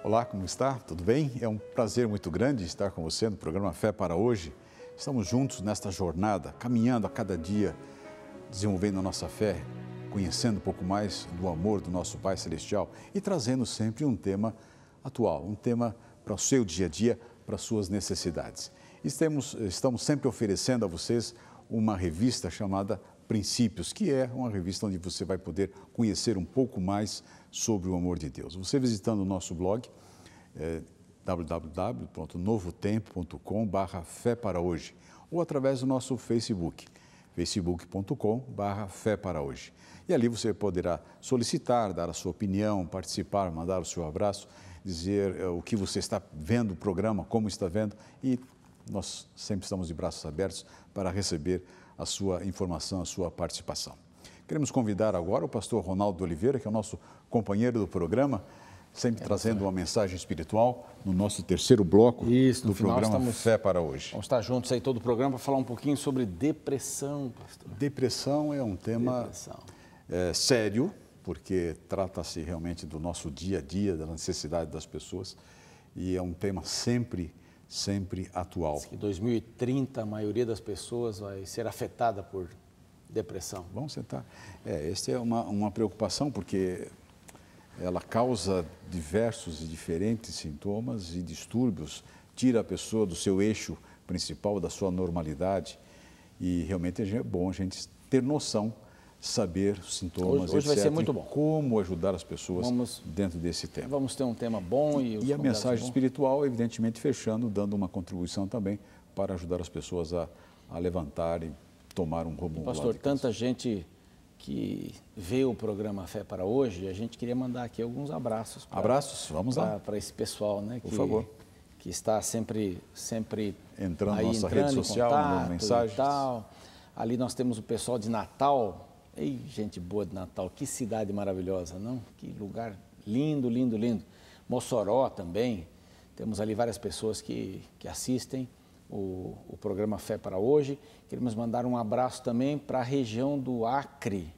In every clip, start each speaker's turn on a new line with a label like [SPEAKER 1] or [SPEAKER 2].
[SPEAKER 1] Olá, como está? Tudo bem? É um prazer muito grande estar com você no programa Fé para Hoje. Estamos juntos nesta jornada, caminhando a cada dia, desenvolvendo a nossa fé, conhecendo um pouco mais do amor do nosso Pai Celestial e trazendo sempre um tema atual, um tema para o seu dia a dia, para as suas necessidades. Estamos sempre oferecendo a vocês uma revista chamada Princípios, que é uma revista onde você vai poder conhecer um pouco mais sobre o amor de Deus. Você visitando o nosso blog, www.novotempo.com/fé para hoje, ou através do nosso Facebook, facebook.com/fé para hoje. E ali você poderá solicitar, dar a sua opinião, participar, mandar o seu abraço, dizer o que você está vendo o programa, como está vendo, e nós sempre estamos de braços abertos para receber a sua informação, a sua participação. Queremos convidar agora o pastor Ronaldo Oliveira, que é o nosso companheiro do programa, sempre trazendo uma mensagem espiritual no nosso terceiro bloco do programa Fé para Hoje.
[SPEAKER 2] Vamos estar juntos aí todo o programa para falar um pouquinho sobre depressão, pastor.
[SPEAKER 1] Depressão é um tema sério, porque trata-se realmente do nosso dia a dia, da necessidade das pessoas, e é um tema sempre atual.
[SPEAKER 2] Diz que em 2030 a maioria das pessoas vai ser afetada por depressão.
[SPEAKER 1] Vamos sentar. Esta é uma preocupação, porque ela causa diversos e diferentes sintomas e distúrbios, tira a pessoa do seu eixo principal, da sua normalidade, e realmente é bom a gente ter noção, saber os sintomas,
[SPEAKER 2] hoje vai ser muito bom.
[SPEAKER 1] Como ajudar as pessoas dentro desse tema.
[SPEAKER 2] Vamos ter um tema bom
[SPEAKER 1] e a mensagem espiritual, evidentemente, fechando, dando uma contribuição também para ajudar as pessoas a levantar e tomar um rumo.
[SPEAKER 2] Pastor, tanta gente que vê o programa Fé para Hoje, a gente queria mandar aqui alguns abraços.
[SPEAKER 1] Abraços? Vamos lá.
[SPEAKER 2] Para esse pessoal, né?
[SPEAKER 1] Por favor.
[SPEAKER 2] Que está sempre
[SPEAKER 1] entrando na nossa rede social, mandando mensagens.
[SPEAKER 2] E tal. Ali nós temos o pessoal de Natal. Ei, gente boa de Natal, que cidade maravilhosa, não? Que lugar lindo, lindo, lindo. Mossoró também, temos ali várias pessoas que assistem o programa Fé para Hoje. Queremos mandar um abraço também para a região do Acre.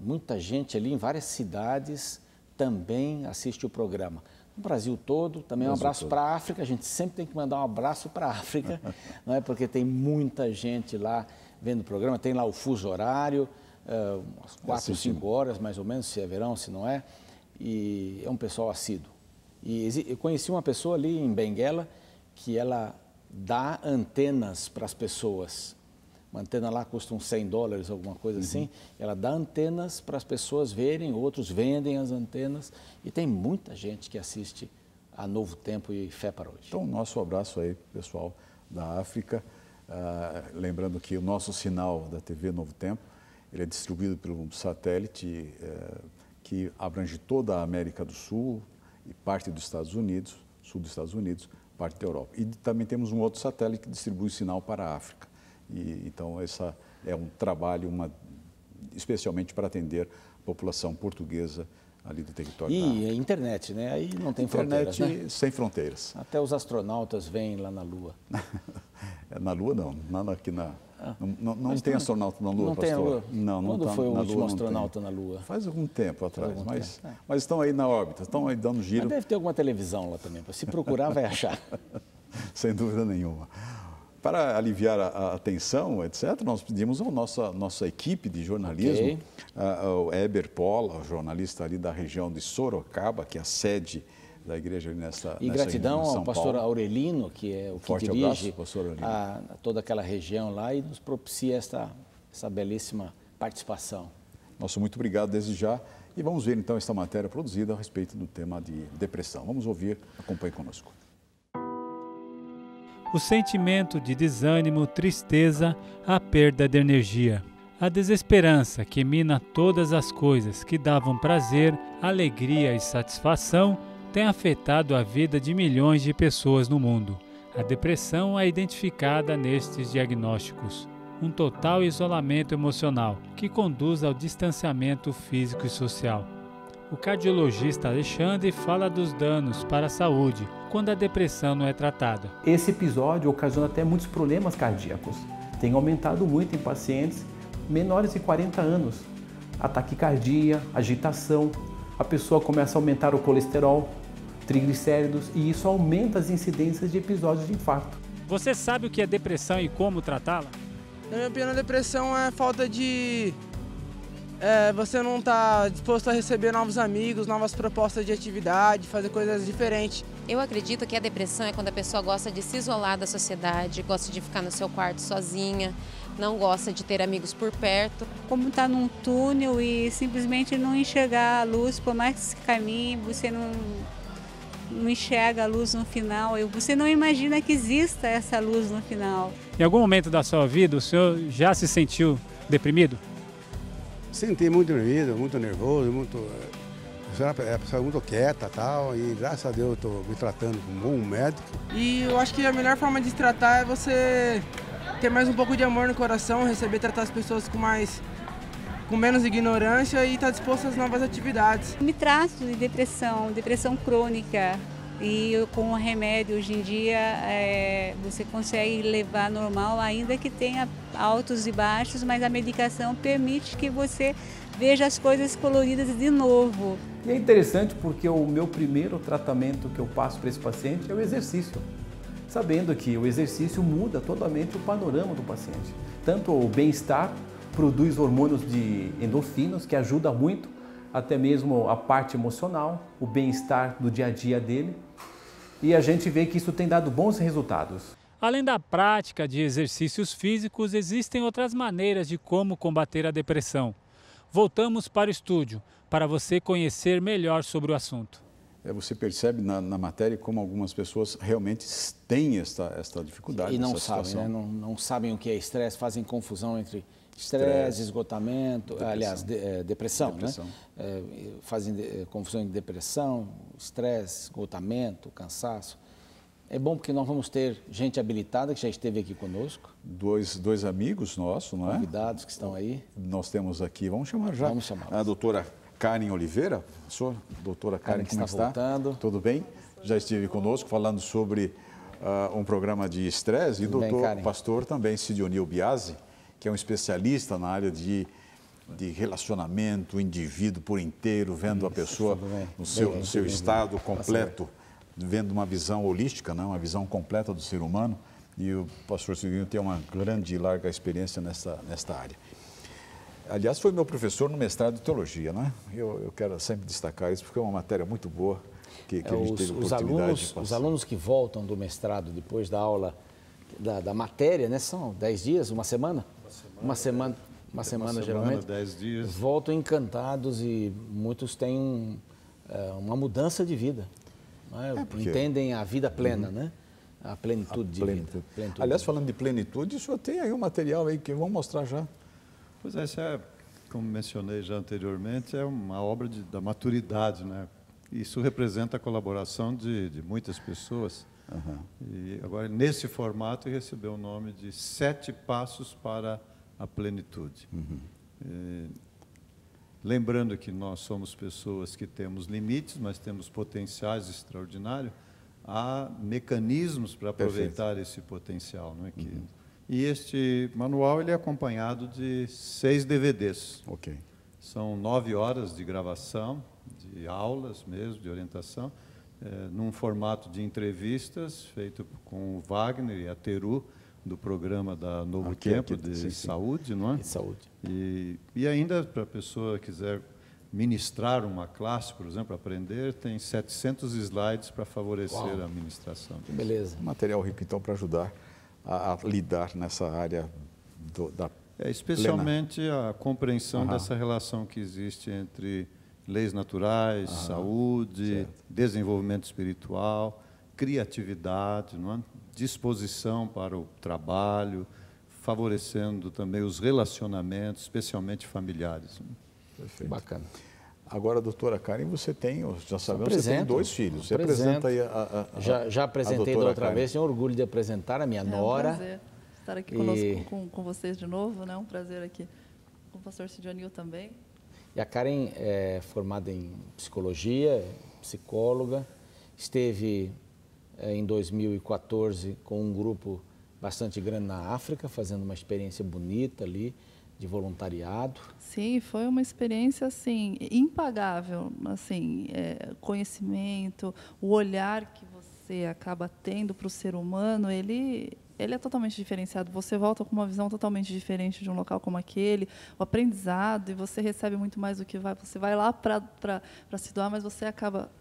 [SPEAKER 2] Muita gente ali em várias cidades também assiste o programa. No Brasil todo, também um abraço para a África. A gente sempre tem que mandar um abraço para a África, não é? Porque tem muita gente lá vendo o programa, tem lá o fuso horário, umas 4, 5 horas mais ou menos, se é verão, se não é, e é um pessoal assíduo. E eu conheci uma pessoa ali em Benguela que ela dá antenas para as pessoas. Uma antena lá custa uns $100, alguma coisa assim. Ela dá antenas para as pessoas verem, outros vendem as antenas, e tem muita gente que assiste a Novo Tempo e Fé para Hoje.
[SPEAKER 1] Então, nosso abraço aí, pessoal da África. Lembrando que o nosso sinal da TV Novo Tempo, ele é distribuído por um satélite que abrange toda a América do Sul e parte dos Estados Unidos, sul dos Estados Unidos, parte da Europa. E também temos um outro satélite que distribui o sinal para a África. Então, essa é um trabalho especialmente para atender a população portuguesa ali do território da África.
[SPEAKER 2] E a internet, né? Aí não tem fronteiras, né?
[SPEAKER 1] Internet sem fronteiras.
[SPEAKER 2] Até os astronautas vêm lá na Lua.
[SPEAKER 1] Na Lua não, aqui não tem astronauta na Lua,
[SPEAKER 2] não
[SPEAKER 1] pastor.
[SPEAKER 2] Tem a Lua?
[SPEAKER 1] Não
[SPEAKER 2] Quando foi o último astronauta
[SPEAKER 1] tem.
[SPEAKER 2] na Lua?
[SPEAKER 1] Faz algum tempo atrás, mas estão aí na órbita, estão aí dando giro.
[SPEAKER 2] Mas deve ter alguma televisão lá também, se procurar vai achar.
[SPEAKER 1] Sem dúvida nenhuma. Para aliviar a tensão, etc., nós pedimos a nossa equipe de jornalismo, o Eber Pola, jornalista ali da região de Sorocaba, que é a sede da igreja nessa
[SPEAKER 2] E gratidão
[SPEAKER 1] região,
[SPEAKER 2] ao pastor Aurelino, que é o que dirige toda aquela região lá e nos propicia essa belíssima participação.
[SPEAKER 1] Muito obrigado desde já. E vamos ver então esta matéria produzida a respeito do tema de depressão. Vamos ouvir, acompanhe conosco.
[SPEAKER 3] O sentimento de desânimo, tristeza, a perda de energia. A desesperança que mina todas as coisas que davam prazer, alegria e satisfação tem afetado a vida de milhões de pessoas no mundo. A depressão é identificada nestes diagnósticos. Um total isolamento emocional que conduz ao distanciamento físico e social. O cardiologista Alexandre fala dos danos para a saúde quando a depressão não é tratada.
[SPEAKER 4] Esse episódio ocasiona até muitos problemas cardíacos. Tem aumentado muito em pacientes menores de 40 anos. A taquicardia, agitação, a pessoa começa a aumentar o colesterol, triglicéridos, e isso aumenta as incidências de episódios de infarto.
[SPEAKER 3] Você sabe o que é depressão e como tratá-la?
[SPEAKER 5] Na minha opinião, a depressão é falta de... você não está disposto a receber novos amigos, novas propostas de atividade, fazer coisas diferentes.
[SPEAKER 6] Eu acredito que a depressão é quando a pessoa gosta de se isolar da sociedade, gosta de ficar no seu quarto sozinha, não gosta de ter amigos por perto.
[SPEAKER 7] Como estar num túnel e simplesmente não enxergar a luz, por mais que caminhe, você não enxerga a luz no final, você não imagina que exista essa luz no final.
[SPEAKER 3] Em algum momento da sua vida, o senhor já se sentiu deprimido?
[SPEAKER 8] Senti muito deprimido, muito nervoso, a pessoa muito quieta e tal, e graças a Deus eu estou me tratando com um bom médico.
[SPEAKER 5] E eu acho que a melhor forma de se tratar é você ter mais um pouco de amor no coração, tratar as pessoas com menos ignorância e estar disposto às novas atividades.
[SPEAKER 7] Me trato de depressão crônica, e com o remédio hoje em dia você consegue levar normal, ainda que tenha altos e baixos, mas a medicação permite que você veja as coisas coloridas de novo.
[SPEAKER 4] E é interessante porque o meu primeiro tratamento que eu passo para esse paciente é o exercício, sabendo que o exercício muda totalmente o panorama do paciente. Tanto o bem-estar, produz hormônios de endorfinas, que ajuda muito, até mesmo a parte emocional, o bem-estar do dia a dia dele. E a gente vê que isso tem dado bons resultados.
[SPEAKER 3] Além da prática de exercícios físicos, existem outras maneiras de como combater a depressão. Voltamos para o estúdio, para você conhecer melhor sobre o assunto.
[SPEAKER 1] Você percebe na matéria como algumas pessoas realmente têm esta dificuldade.
[SPEAKER 2] E não sabem, né? Não sabem o que é estresse, fazem confusão entre estresse, esgotamento, depressão. Né? Fazem confusão entre depressão, estresse, esgotamento, cansaço. É bom porque nós vamos ter gente habilitada que já esteve aqui conosco.
[SPEAKER 1] Dois amigos nossos, não é?
[SPEAKER 2] Convidados que estão aí.
[SPEAKER 1] Nós temos aqui, vamos chamar já.
[SPEAKER 2] Vamos chamar.
[SPEAKER 1] A doutora Karen Oliveira. Doutora Karen, como está?
[SPEAKER 2] Voltando.
[SPEAKER 1] Tudo bem? Já esteve conosco falando sobre um programa de estresse. E o doutor pastor também, Sidionil Biasi, que é um especialista na área de relacionamento, o indivíduo por inteiro, vendo a pessoa no seu estado completo, vendo uma visão holística, né? Uma visão completa do ser humano. E o pastor Sidionil tem uma grande e larga experiência nesta área. Aliás, foi meu professor no mestrado de teologia, né? Eu quero sempre destacar isso porque é uma matéria muito boa que a gente teve oportunidade de passar.
[SPEAKER 2] Os alunos que voltam do mestrado depois da aula da matéria, né? São 10 dias, uma semana? Uma semana geralmente.
[SPEAKER 9] 10 dias.
[SPEAKER 2] Voltam encantados e muitos têm uma mudança de vida. Né? Entendem a vida plena, né? A plenitude de vida.
[SPEAKER 1] Aliás, falando de plenitude, o senhor tem aí um material aí que vamos mostrar já.
[SPEAKER 9] Pois é, isso como mencionei já anteriormente, é uma obra da maturidade, né? Isso representa a colaboração de muitas pessoas.
[SPEAKER 1] Uhum.
[SPEAKER 9] E agora, nesse formato, recebeu o nome de 7 Passos para a Plenitude.
[SPEAKER 1] Uhum.
[SPEAKER 9] Lembrando que nós somos pessoas que temos limites, mas temos potenciais extraordinários, há mecanismos para aproveitar esse potencial, não é? E este manual ele é acompanhado de 6 DVDs.
[SPEAKER 1] Ok.
[SPEAKER 9] São 9 horas de gravação, de aulas mesmo, de orientação, num formato de entrevistas, feito com o Wagner e a Teru, do programa da Novo Tempo de Saúde, não é?
[SPEAKER 2] De saúde.
[SPEAKER 9] E ainda, para a pessoa que quiser ministrar uma classe, por exemplo, aprender, tem 700 slides para favorecer a ministração.
[SPEAKER 2] Que beleza.
[SPEAKER 1] Material rico, então, para ajudar a lidar nessa área da
[SPEAKER 9] especialmente plena. A compreensão dessa relação que existe entre leis naturais, saúde, desenvolvimento espiritual, criatividade, não é? Disposição para o trabalho, favorecendo também os relacionamentos, especialmente familiares.
[SPEAKER 1] Perfeito.
[SPEAKER 2] Bacana.
[SPEAKER 1] Agora, doutora Karen, você tem, já sabemos, você tem 2 filhos. Você apresenta aí
[SPEAKER 2] já apresentei da outra vez, tenho orgulho de apresentar a minha nora.
[SPEAKER 10] É um prazer estar aqui conosco, com vocês de novo, né? Um prazer aqui com o pastor Sidionil também.
[SPEAKER 2] E a Karen é formada em psicologia, psicóloga, esteve em 2014 com um grupo bastante grande na África, fazendo uma experiência bonita ali, de voluntariado.
[SPEAKER 10] Sim, foi uma experiência assim impagável, assim, conhecimento, o olhar que você acaba tendo para o ser humano, ele é totalmente diferenciado. Você volta com uma visão totalmente diferente de um local como aquele, o aprendizado, e você recebe muito mais do que vai. Você vai lá para se doar, mas você acaba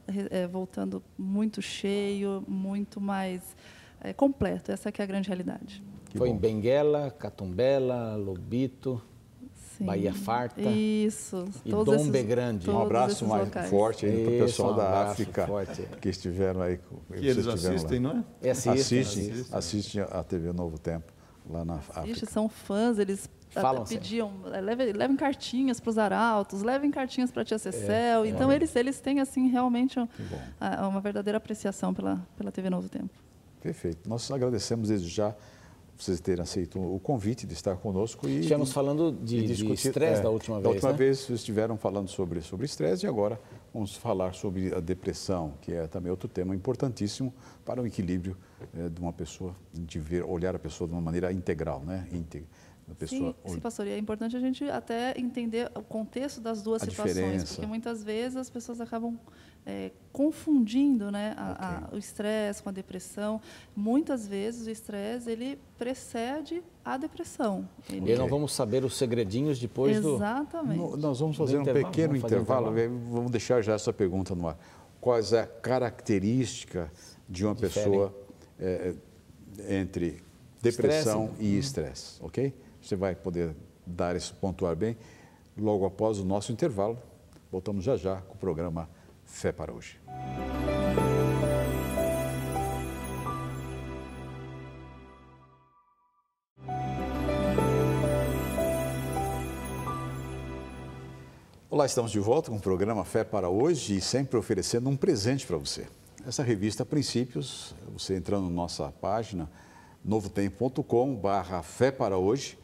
[SPEAKER 10] voltando muito cheio, muito mais completo. Essa que é a grande realidade.
[SPEAKER 2] Foi em Benguela, Catumbela, Lobito,
[SPEAKER 10] Sim,
[SPEAKER 2] Bahia Farta.
[SPEAKER 10] Isso.
[SPEAKER 2] E Dombe Grande.
[SPEAKER 1] Um abraço mais forte aí para o pessoal da África
[SPEAKER 2] forte.
[SPEAKER 1] Que estiveram aí.
[SPEAKER 9] Que eles assistem,
[SPEAKER 1] lá.
[SPEAKER 9] Não é?
[SPEAKER 1] Assistem a TV Novo Tempo lá na África.
[SPEAKER 10] São fãs, eles pediam, levem cartinhas para os arautos, levem cartinhas para a tia Cecel. Então, eles têm assim, realmente uma verdadeira apreciação pela TV Novo Tempo.
[SPEAKER 1] Perfeito. Nós agradecemos desde já vocês terem aceito o convite de estar conosco.
[SPEAKER 2] Estivemos falando de estresse da última vez. Da última
[SPEAKER 1] vez vocês estiveram falando sobre estresse, e agora vamos falar sobre a depressão, que é também outro tema importantíssimo para o equilíbrio de uma pessoa, de olhar a pessoa de uma maneira integral, né?
[SPEAKER 10] Sim, pastor, e é importante a gente até entender o contexto das duas situações, porque muitas vezes as pessoas acabam confundindo, né, o estresse com a depressão. Muitas vezes o estresse ele precede a depressão.
[SPEAKER 2] E não vamos saber os segredinhos depois do...
[SPEAKER 10] Exatamente.
[SPEAKER 1] Nós vamos fazer um pequeno intervalo, vamos deixar já essa pergunta no ar. Qual é a característica de uma pessoa entre depressão e estresse, ok? Você vai poder dar esse pontuar bem logo após o nosso intervalo. Voltamos já já com o programa Fé para Hoje. Olá, estamos de volta com o programa Fé para Hoje e sempre oferecendo um presente para você. Essa revista Princípios, você entrando na nossa página novotempo.com/fé para hoje,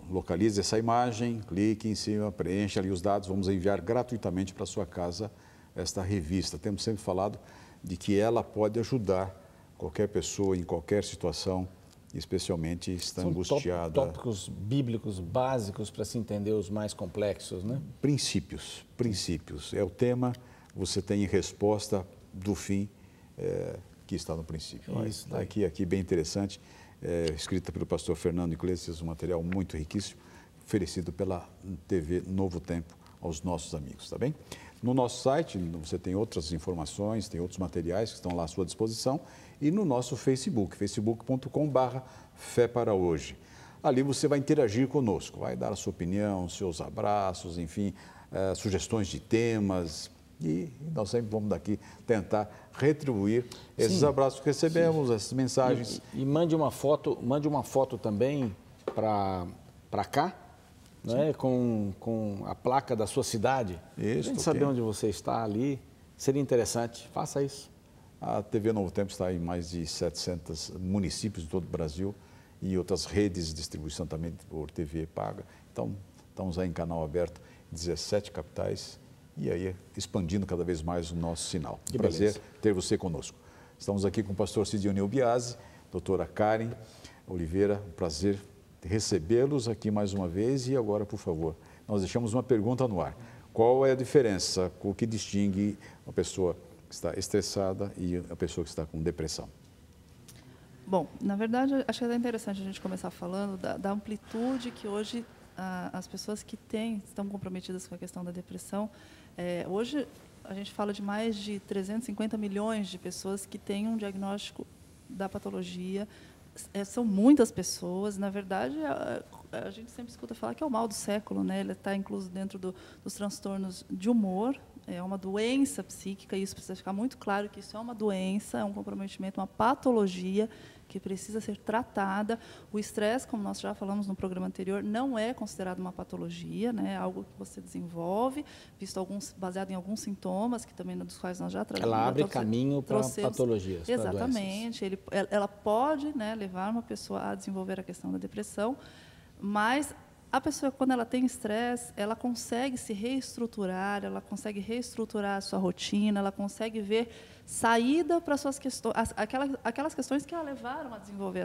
[SPEAKER 1] localize essa imagem, clique em cima, preencha ali os dados, vamos enviar gratuitamente para a sua casa esta revista. Temos sempre falado de que ela pode ajudar qualquer pessoa em qualquer situação, especialmente está angustiada.
[SPEAKER 2] Tópicos bíblicos básicos para se entender os mais complexos, né?
[SPEAKER 1] Princípios é o tema, você tem resposta do fim que está no princípio.
[SPEAKER 2] Isso,
[SPEAKER 1] aqui bem interessante. Escrita pelo pastor Fernando Iglesias, um material muito riquíssimo, oferecido pela TV Novo Tempo aos nossos amigos, tá bem? No nosso site você tem outras informações, tem outros materiais que estão lá à sua disposição, e no nosso Facebook, facebook.com/fé para hoje. Ali você vai interagir conosco, vai dar a sua opinião, seus abraços, enfim, sugestões de temas, e nós sempre vamos daqui tentar retribuir esses abraços que recebemos, essas mensagens.
[SPEAKER 2] E mande uma foto também para cá, né, com a placa da sua cidade.
[SPEAKER 1] Isso,
[SPEAKER 2] a gente saber onde você está ali, seria interessante, faça isso.
[SPEAKER 1] A TV Novo Tempo está em mais de 700 municípios de todo o Brasil e outras redes de distribuição também por TV paga. Então, estamos aí em canal aberto em 17 capitais. E aí, expandindo cada vez mais o nosso sinal.
[SPEAKER 2] Que
[SPEAKER 1] prazer ter você conosco. Estamos aqui com o pastor Sidionil Biasi, doutora Karen Oliveira, um prazer recebê-los aqui mais uma vez. E agora, por favor, nós deixamos uma pergunta no ar. Qual é a diferença, o que distingue uma pessoa que está estressada e a pessoa que está com depressão?
[SPEAKER 10] Bom, na verdade, acho que é interessante a gente começar falando da amplitude que hoje as pessoas que estão comprometidas com a questão da depressão. Hoje, a gente fala de mais de 350 milhões de pessoas que têm um diagnóstico da patologia. São muitas pessoas. Na verdade, a gente sempre escuta falar que é o mal do século, né? Ele está incluso dentro dos transtornos de humor. É uma doença psíquica, e isso precisa ficar muito claro que isso é uma doença, é um comprometimento, uma patologia que precisa ser tratada. O estresse, como nós já falamos no programa anterior, não é considerado uma patologia, né? É algo que você desenvolve, baseado em alguns sintomas, que também dos quais nós já trazemos.
[SPEAKER 2] Ela abre caminho para patologias.
[SPEAKER 10] Exatamente. Ela pode, né, levar uma pessoa a desenvolver a questão da depressão, mas a pessoa, quando ela tem estresse, ela consegue se reestruturar, ela consegue reestruturar a sua rotina, ela consegue ver saída para suas questões, aquelas questões que a levaram a desenvolver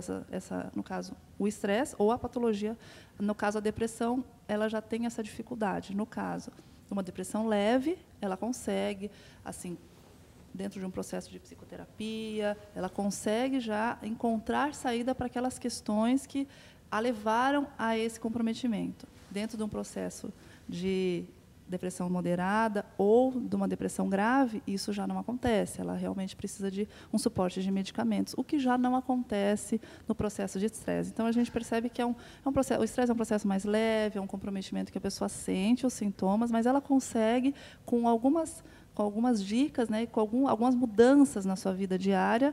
[SPEAKER 10] no caso, o estresse ou a patologia. No caso, a depressão, ela já tem essa dificuldade. No caso, uma depressão leve, ela consegue, assim, dentro de um processo de psicoterapia, ela consegue já encontrar saída para aquelas questões que a levaram a esse comprometimento. Dentro de um processo de depressão moderada ou de uma depressão grave, isso já não acontece. Ela realmente precisa de um suporte de medicamentos, o que já não acontece no processo de estresse. Então, a gente percebe que o estresse é um processo mais leve, é um comprometimento que a pessoa sente os sintomas, mas ela consegue, com algumas dicas, né, com algumas mudanças na sua vida diária,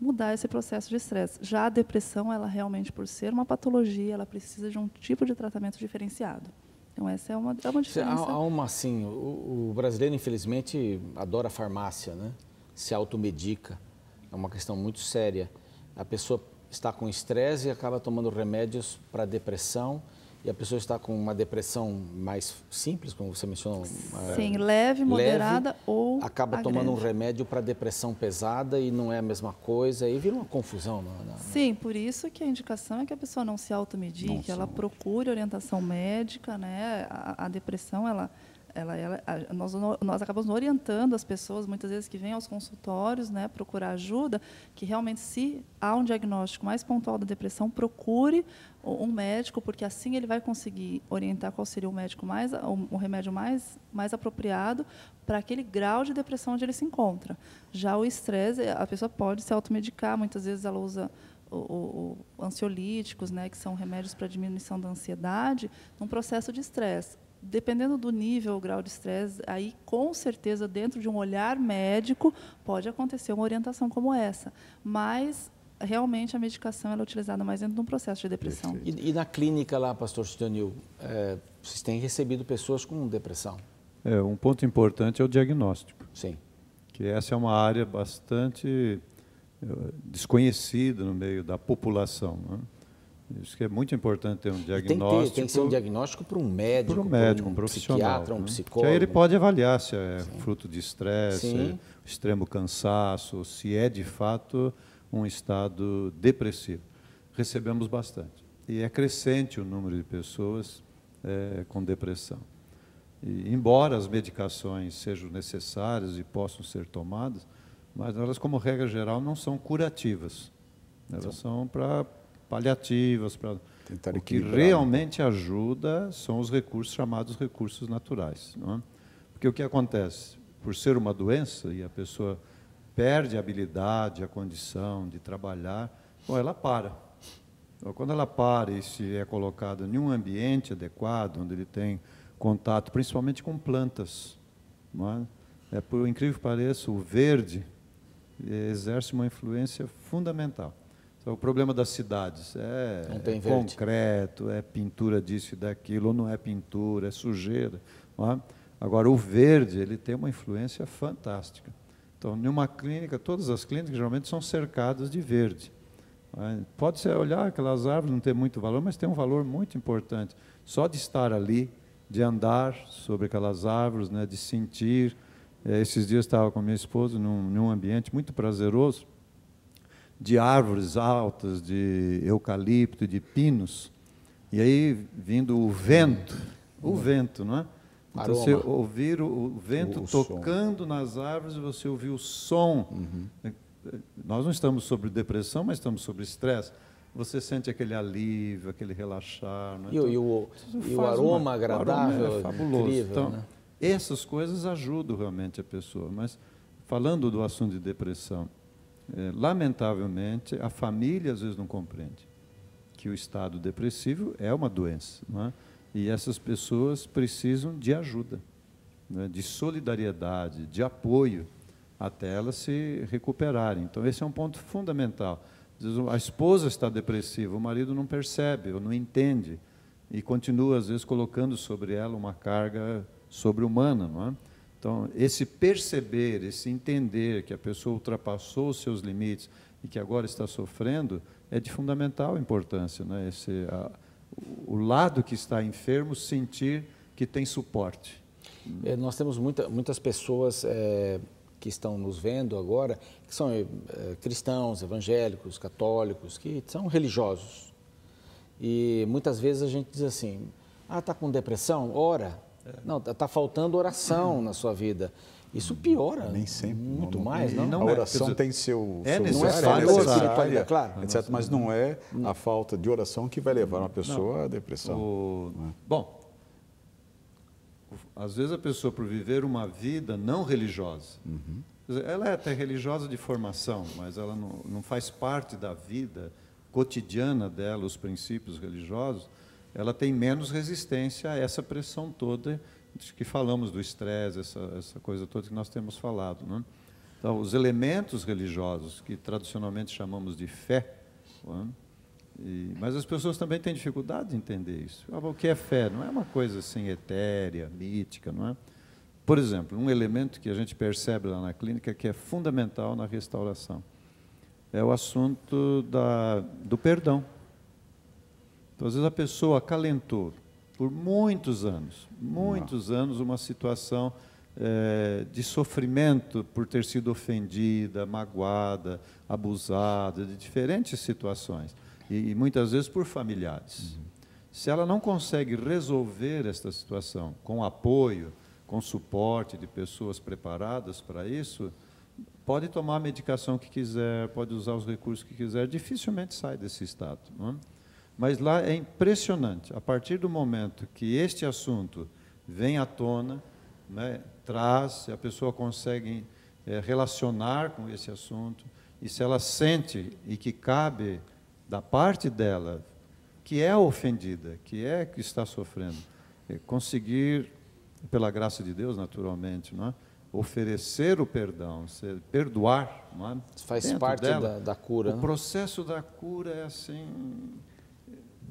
[SPEAKER 10] mudar esse processo de estresse. Já a depressão, ela realmente, por ser uma patologia, ela precisa de um tipo de tratamento diferenciado. Então, essa é uma diferença.
[SPEAKER 2] Assim, o brasileiro, infelizmente, adora a farmácia, né? Se automedica. É uma questão muito séria. A pessoa está com estresse e acaba tomando remédios para depressão, e a pessoa está com uma depressão mais simples, como você mencionou.
[SPEAKER 10] Sim, leve, moderada ou
[SPEAKER 2] acaba tomando um remédio para depressão pesada e não é a mesma coisa, e vira uma confusão.
[SPEAKER 10] Sim, por isso que a indicação é que a pessoa não se automedique, ela procure orientação médica, né? A depressão, nós acabamos orientando as pessoas, muitas vezes, que vêm aos consultórios, né, procurar ajuda, que realmente, se há um diagnóstico mais pontual da depressão, procure um médico, porque assim ele vai conseguir orientar qual seria o remédio mais apropriado para aquele grau de depressão onde ele se encontra. Já o estresse, a pessoa pode se automedicar, muitas vezes ela usa ansiolíticos, né, que são remédios para diminuição da ansiedade, num processo de estresse. Dependendo do nível, o grau de estresse, aí, com certeza, dentro de um olhar médico, pode acontecer uma orientação como essa. Mas, realmente, a medicação ela é utilizada mais dentro de um processo de depressão.
[SPEAKER 2] E na clínica lá, pastor Sidonil, vocês têm recebido pessoas com depressão?
[SPEAKER 9] Um ponto importante é o diagnóstico.
[SPEAKER 2] Sim.
[SPEAKER 9] Que essa é uma área bastante desconhecida no meio da população, né? Isso que é muito importante ter um diagnóstico.
[SPEAKER 2] Tem que ser um diagnóstico para um médico,
[SPEAKER 9] um profissional,
[SPEAKER 2] psiquiatra, um psicólogo.
[SPEAKER 9] Que aí ele pode avaliar se é fruto de estresse,
[SPEAKER 2] Sim.
[SPEAKER 9] extremo cansaço, se é de fato um estado depressivo. Recebemos bastante. E é crescente o número de pessoas com depressão. E, embora as medicações sejam necessárias e possam ser tomadas, mas elas, como regra geral, não são curativas. Elas são para paliativas, o que realmente ajuda são os recursos chamados recursos naturais, não é? Porque o que acontece? Por ser uma doença e a pessoa perde a habilidade, a condição de trabalhar, ela para. Então, quando ela para e se é colocada em um ambiente adequado, onde ele tem contato, principalmente com plantas, não é? Por incrível que pareça, o verde exerce uma influência fundamental. Então, o problema das cidades é concreto, é pintura disso e daquilo, ou não é pintura, é sujeira. Não é? Agora, o verde ele tem uma influência fantástica. Então, em uma clínica, todas as clínicas geralmente são cercadas de verde. Pode-se olhar aquelas árvores, não tem muito valor, mas tem um valor muito importante. Só de estar ali, de andar sobre aquelas árvores, né, de sentir. Esses dias eu estava com a minha esposa num ambiente muito prazeroso, de árvores altas, de eucalipto, de pinos, e aí vindo o vento, não é? Então, você ouvir o vento tocando nas árvores e você ouvir o som. Nós não estamos sobre depressão, mas estamos sobre estresse. Você sente aquele alívio, aquele relaxar. Não é?
[SPEAKER 2] E o aroma agradável,
[SPEAKER 9] o aroma é fabuloso.
[SPEAKER 2] Incrível,
[SPEAKER 9] então,
[SPEAKER 2] né?
[SPEAKER 9] Essas coisas ajudam realmente a pessoa. Mas, falando do assunto de depressão, lamentavelmente, a família às vezes não compreende que o estado depressivo é uma doença, não é? E essas pessoas precisam de ajuda, né? De solidariedade, de apoio, até elas se recuperarem. Então, esse é um ponto fundamental. Às vezes, a esposa está depressiva, o marido não percebe, ou não entende, e continua, às vezes, colocando sobre ela uma carga sobre-humana, não é? Então, esse perceber, esse entender que a pessoa ultrapassou os seus limites e que agora está sofrendo, é de fundamental importância, né? o lado que está enfermo sentir que tem suporte.
[SPEAKER 2] Nós temos muitas pessoas que estão nos vendo agora, que são cristãos, evangélicos, católicos, que são religiosos. E muitas vezes a gente diz assim, está com depressão? Ora. Não, está faltando oração na sua vida. Isso piora
[SPEAKER 1] nem sempre,
[SPEAKER 2] muito mais, não?
[SPEAKER 1] A oração tem seu
[SPEAKER 2] necessária,
[SPEAKER 1] claro, etc. Mas não é a falta de oração que vai levar uma pessoa à depressão.
[SPEAKER 9] Bom, às vezes a pessoa, por viver uma vida não religiosa, ela é até religiosa de formação, mas ela não faz parte da vida cotidiana dela, os princípios religiosos, ela tem menos resistência a essa pressão toda que falamos do estresse, essa coisa toda que nós temos falado, né? Então, os elementos religiosos, que tradicionalmente chamamos de fé, né? Mas as pessoas também têm dificuldade de entender isso. O que é fé? Não é uma coisa assim etérea, mítica, não é? Por exemplo, um elemento que a gente percebe lá na clínica que é fundamental na restauração é o assunto do perdão. Então, às vezes a pessoa acalentou por muitos anos, uma situação de sofrimento por ter sido ofendida, magoada, abusada, de diferentes situações, e muitas vezes por familiares. Se ela não consegue resolver esta situação com apoio, com suporte de pessoas preparadas para isso, pode tomar a medicação que quiser, pode usar os recursos que quiser, dificilmente sai desse estado, não é? Mas lá é impressionante, a partir do momento que este assunto vem à tona, né, traz, a pessoa consegue relacionar com esse assunto, e se ela sente e que cabe da parte dela, que é ofendida, que está sofrendo, conseguir, pela graça de Deus, naturalmente, não é? Oferecer o perdão, perdoar, não é?
[SPEAKER 2] Faz parte da cura.
[SPEAKER 9] O processo da cura é assim...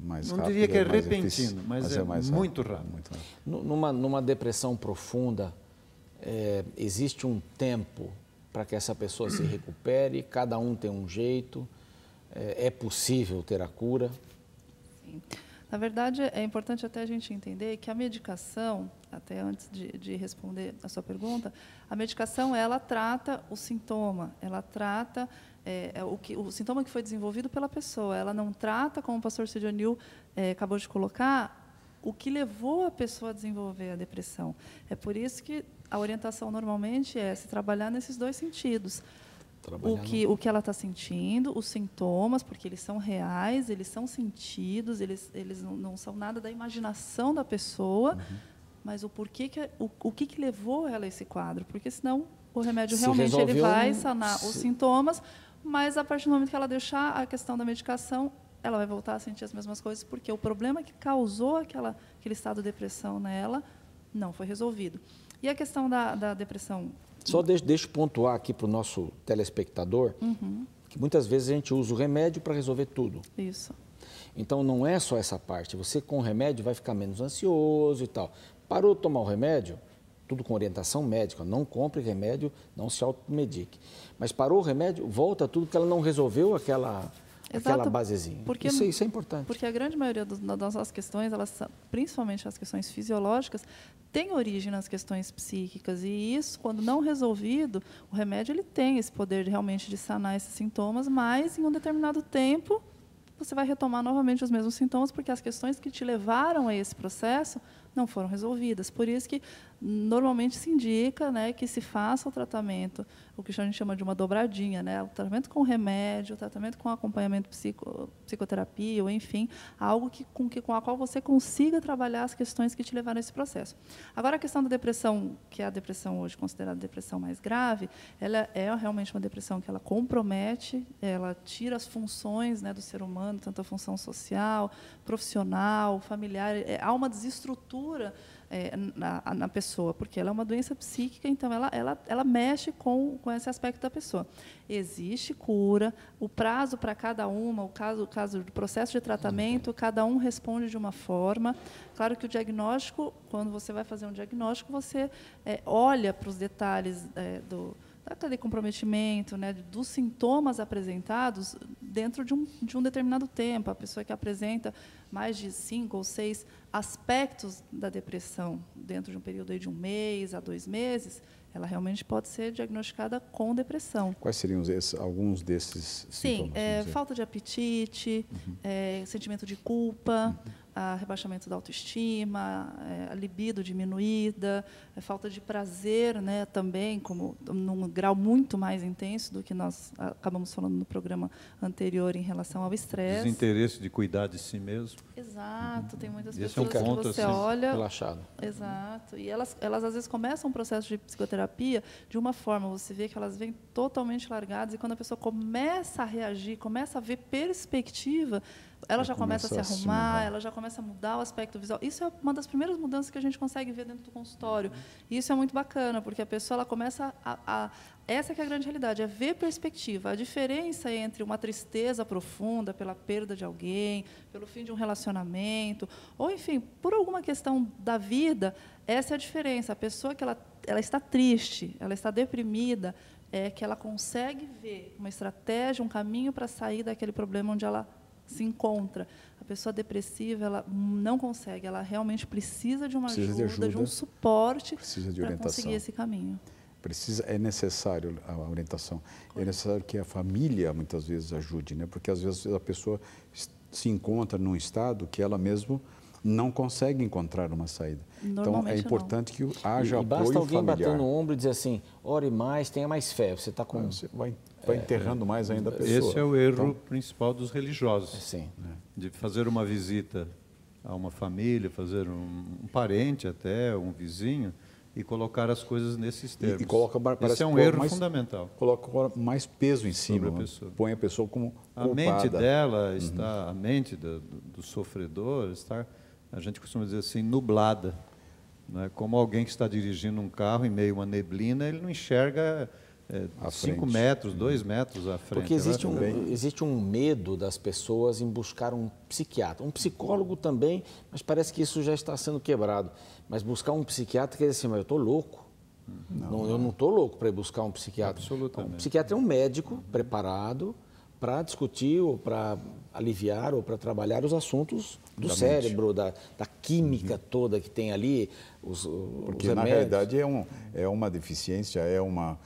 [SPEAKER 1] Mais
[SPEAKER 9] não
[SPEAKER 1] rápido,
[SPEAKER 9] diria que é
[SPEAKER 1] mais
[SPEAKER 9] repentino, mas é muito rápido.
[SPEAKER 1] Muito rápido.
[SPEAKER 2] Numa depressão profunda, existe um tempo para que essa pessoa se recupere, cada um tem um jeito, é possível ter a cura?
[SPEAKER 10] Sim. Na verdade, é importante até a gente entender que a medicação, até antes de responder a sua pergunta, a medicação ela trata o sintoma, ela trata o sintoma que foi desenvolvido pela pessoa. Ela não trata, como o pastor Sidionil acabou de colocar, o que levou a pessoa a desenvolver a depressão. É por isso que a orientação normalmente é se trabalhar nesses dois sentidos. O que ela está sentindo, os sintomas, porque eles são reais, eles são sentidos, eles não são nada da imaginação da pessoa, mas o que levou ela a esse quadro, porque senão o remédio realmente ele vai sanar os sintomas, mas a partir do momento que ela deixar a questão da medicação, ela vai voltar a sentir as mesmas coisas, porque o problema que causou aquele estado de depressão nela não foi resolvido. E a questão da depressão...
[SPEAKER 2] Só deixa eu pontuar aqui para o nosso telespectador, que muitas vezes a gente usa o remédio para resolver tudo.
[SPEAKER 10] Isso.
[SPEAKER 2] Então, não é só essa parte. Você, com o remédio, vai ficar menos ansioso e tal. Parou de tomar o remédio, tudo com orientação médica. Não compre remédio, não se automedique. Mas parou o remédio, volta tudo, porque ela não resolveu aquela basezinha. Isso é importante.
[SPEAKER 10] Porque a grande maioria das nossas questões, principalmente as questões fisiológicas, tem origem nas questões psíquicas. E isso, quando não resolvido, o remédio ele tem esse poder realmente de sanar esses sintomas, mas em um determinado tempo você vai retomar novamente os mesmos sintomas, porque as questões que te levaram a esse processo não foram resolvidas. Por isso que normalmente se indica, né, que se faça o tratamento, o que a gente chama de uma dobradinha, né, o tratamento com remédio, o tratamento com acompanhamento psicoterapia, ou enfim, algo com a qual você consiga trabalhar as questões que te levaram a esse processo. Agora, a questão da depressão, que é a depressão hoje considerada a depressão mais grave, ela é realmente uma depressão que ela compromete, ela tira as funções, né, do ser humano, tanto a função social, profissional, familiar, há uma desestrutura na pessoa, porque ela é uma doença psíquica, então ela mexe com esse aspecto da pessoa. Existe cura, o prazo para cada uma, o caso do processo de tratamento, cada um responde de uma forma. Claro que o diagnóstico, quando você vai fazer um diagnóstico, você olha para os detalhes aquele comprometimento, né, dos sintomas apresentados dentro de um determinado tempo. A pessoa que apresenta mais de 5 ou 6 aspectos da depressão dentro de um período aí de 1 mês a 2 meses, ela realmente pode ser diagnosticada com depressão.
[SPEAKER 1] Quais seriam alguns desses sintomas?
[SPEAKER 10] Sim, falta de apetite, sentimento de culpa, rebaixamento da autoestima, a libido diminuída, falta de prazer, né, também, como num grau muito mais intenso do que nós acabamos falando no programa anterior em relação ao estresse.
[SPEAKER 9] Desinteresse de cuidar de si mesmo.
[SPEAKER 10] Exato, tem muitas
[SPEAKER 9] Esse
[SPEAKER 10] pessoas
[SPEAKER 9] é um ponto,
[SPEAKER 10] que você
[SPEAKER 9] assim,
[SPEAKER 10] olha...
[SPEAKER 2] Relaxado.
[SPEAKER 10] Exato. E elas às vezes começam um processo de psicoterapia de uma forma, você vê que elas vêm totalmente largadas, e quando a pessoa começa a reagir, começa a ver perspectiva, ela já começa a se arrumar, ela já começa a mudar o aspecto visual. Isso é uma das primeiras mudanças que a gente consegue ver dentro do consultório. E isso é muito bacana, porque a pessoa ela começa essa que é a grande realidade, é ver perspectiva. A diferença entre uma tristeza profunda pela perda de alguém, pelo fim de um relacionamento, ou, enfim, por alguma questão da vida, essa é a diferença. A pessoa que ela está triste, ela está deprimida, é que ela consegue ver uma estratégia, um caminho para sair daquele problema onde ela se encontra. A pessoa depressiva, ela não consegue, ela realmente precisa de uma ajuda, de um suporte para conseguir esse caminho.
[SPEAKER 1] É necessário a orientação. É necessário que a família, muitas vezes, ajude, né? Porque, às vezes, a pessoa se encontra num estado que ela mesma não consegue encontrar uma saída. Então, é importante que haja apoio familiar.
[SPEAKER 2] Basta alguém bater no ombro e dizer assim, ore mais, tenha mais fé. Você está com...
[SPEAKER 1] Você vai enterrando mais ainda a pessoa.
[SPEAKER 9] Esse é o erro principal dos religiosos.
[SPEAKER 2] Sim.
[SPEAKER 9] De fazer uma visita a uma família, fazer um parente até, um vizinho, e colocar as coisas nesses termos. Esse é um erro fundamental.
[SPEAKER 1] Coloca mais peso em cima, põe a pessoa como culpada.
[SPEAKER 9] A mente dela está, a mente do sofredor está, a gente costuma dizer assim, nublada. Né? Como alguém que está dirigindo um carro em meio a uma neblina, ele não enxerga 5 metros, 2 metros à frente.
[SPEAKER 2] Porque existe um medo das pessoas em buscar um psiquiatra. Um psicólogo também, mas parece que isso já está sendo quebrado. Mas buscar um psiquiatra quer dizer assim, mas eu estou louco. Eu não estou louco para ir buscar um psiquiatra.
[SPEAKER 9] Absolutamente.
[SPEAKER 2] Um psiquiatra é um médico preparado para discutir ou para aliviar ou para trabalhar os assuntos do cérebro, da química toda que tem ali.
[SPEAKER 1] Porque, na realidade, é uma deficiência, é alguma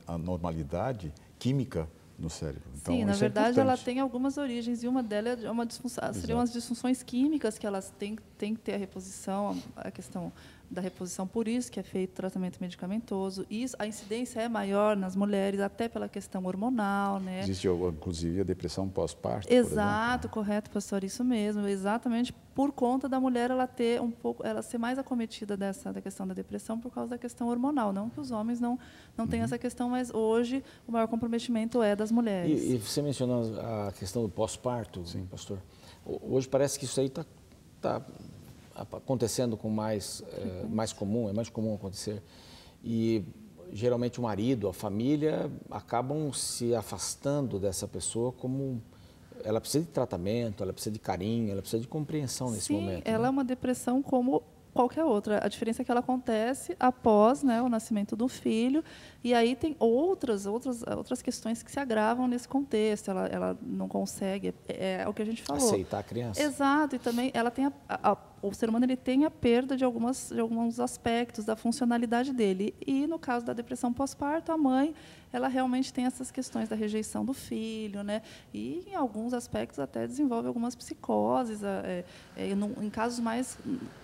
[SPEAKER 1] anormalidade química no cérebro. Então,
[SPEAKER 10] sim, na verdade, ela tem algumas origens, e uma delas é uma disfunção, seriam as disfunções químicas, que elas têm que ter a reposição, a questão da reposição, por isso que é feito tratamento medicamentoso. Isso, a incidência é maior nas mulheres, até pela questão hormonal, né?
[SPEAKER 1] Existe, inclusive, a depressão pós-parto.
[SPEAKER 10] Exato, correto, pastor, isso mesmo. Exatamente por conta da mulher ela ser mais acometida da questão da depressão por causa da questão hormonal. Não que os homens não tenham essa questão, mas hoje o maior comprometimento é das mulheres.
[SPEAKER 2] E você mencionou a questão do pós-parto, pastor. Hoje parece que isso aí está acontecendo com mais comum, é mais comum acontecer. E geralmente o marido, a família, acabam se afastando dessa pessoa como... Ela precisa de tratamento, ela precisa de carinho, ela precisa de compreensão nesse momento.
[SPEAKER 10] Sim, ela é uma depressão como qualquer outra. A diferença é que ela acontece após, né, o nascimento do filho, e aí tem outras questões que se agravam nesse contexto. Ela não consegue, é o que a gente falou.
[SPEAKER 2] Aceitar a criança.
[SPEAKER 10] Exato, e também ela tem o ser humano ele tem a perda de alguns aspectos da funcionalidade dele. E no caso da depressão pós-parto, a mãe, ela realmente tem essas questões da rejeição do filho, né? E em alguns aspectos até desenvolve algumas psicoses, em casos mais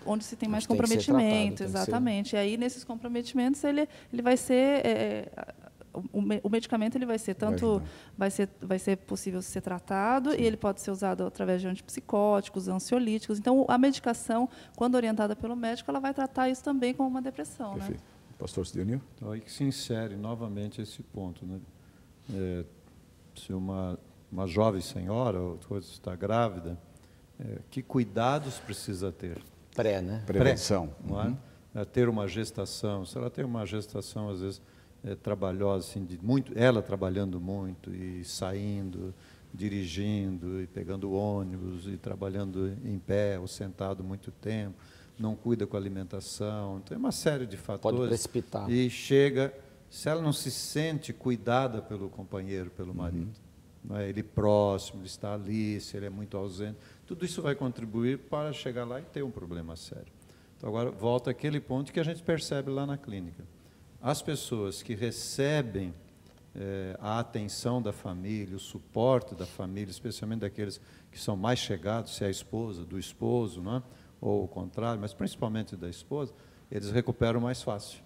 [SPEAKER 10] onde se tem mais comprometimento, exatamente. E aí nesses comprometimentos ele vai ser o medicamento ele vai ser vai ser possível ser tratado. Sim. E ele pode ser usado através de antipsicóticos, ansiolíticos. Então a medicação, quando orientada pelo médico, ela vai tratar isso também como uma depressão.
[SPEAKER 1] Perfeito.
[SPEAKER 10] Né?
[SPEAKER 1] Pastor Sidney?
[SPEAKER 9] Então, aí que se insere novamente esse ponto, né? Se uma jovem senhora ou coisa está grávida, que cuidados precisa ter?
[SPEAKER 2] Né?
[SPEAKER 1] Prevenção.
[SPEAKER 9] Não é? Ter uma gestação. Se ela tem uma gestação, às vezes, trabalhosa, assim, ela trabalhando muito e saindo, dirigindo e pegando ônibus e trabalhando em pé ou sentado muito tempo, não cuida com a alimentação. Então, é uma série de fatores.
[SPEAKER 2] Pode precipitar.
[SPEAKER 9] E chega, se ela não se sente cuidada pelo companheiro, pelo marido, não é? Ele próximo, ele está ali, se ele é muito ausente, tudo isso vai contribuir para chegar lá e ter um problema sério. Então, agora, volta àquele ponto que a gente percebe lá na clínica. As pessoas que recebem a atenção da família, o suporte da família, especialmente daqueles que são mais chegados, se é a esposa, do esposo, não é? Ou o contrário, mas principalmente da esposa, eles recuperam mais fácil.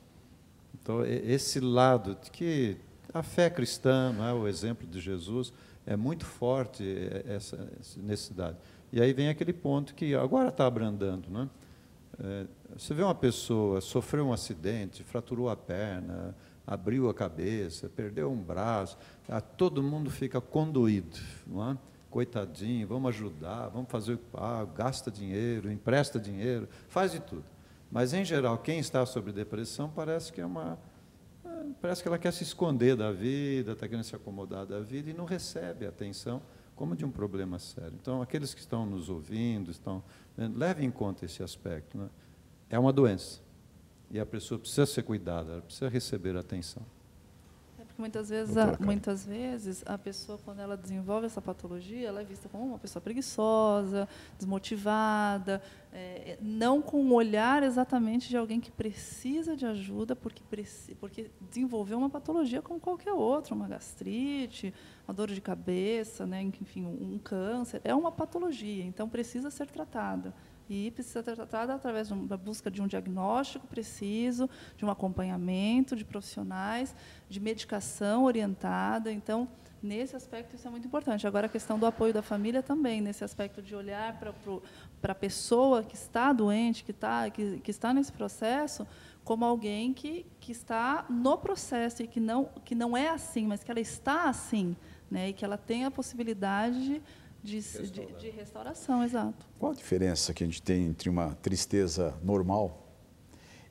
[SPEAKER 9] Então, esse lado de que a fé cristã, não é? O exemplo de Jesus, é muito forte essa necessidade. E aí vem aquele ponto que agora está abrandando, não é? Você vê uma pessoa sofreu um acidente, fraturou a perna, abriu a cabeça, perdeu um braço, todo mundo fica condoído, não é? Coitadinho, vamos ajudar, vamos fazer o que paga, gasta dinheiro, empresta dinheiro, faz de tudo. Mas, em geral, quem está sob depressão parece que ela quer se esconder da vida, está querendo se acomodar da vida e não recebe atenção como de um problema sério. Então, aqueles que estão nos ouvindo, levem em conta esse aspecto, né? É uma doença e a pessoa precisa ser cuidada, ela precisa receber atenção.
[SPEAKER 10] Porque muitas vezes a pessoa, quando ela desenvolve essa patologia, ela é vista como uma pessoa preguiçosa, desmotivada, não com o olhar exatamente de alguém que precisa de ajuda, porque desenvolveu uma patologia como qualquer outra, uma gastrite, uma dor de cabeça, né, enfim, um câncer, é uma patologia, então precisa ser tratada. E precisa ser tratada através da busca de um diagnóstico preciso, de um acompanhamento de profissionais, de medicação orientada. Então, nesse aspecto, isso é muito importante. Agora, a questão do apoio da família também, nesse aspecto de olhar para a pessoa que está doente, que está nesse processo, como alguém que está no processo e que não é assim, mas que ela está assim, né, e que ela tem a possibilidade de restauração, exato.
[SPEAKER 1] Qual a diferença que a gente tem entre uma tristeza normal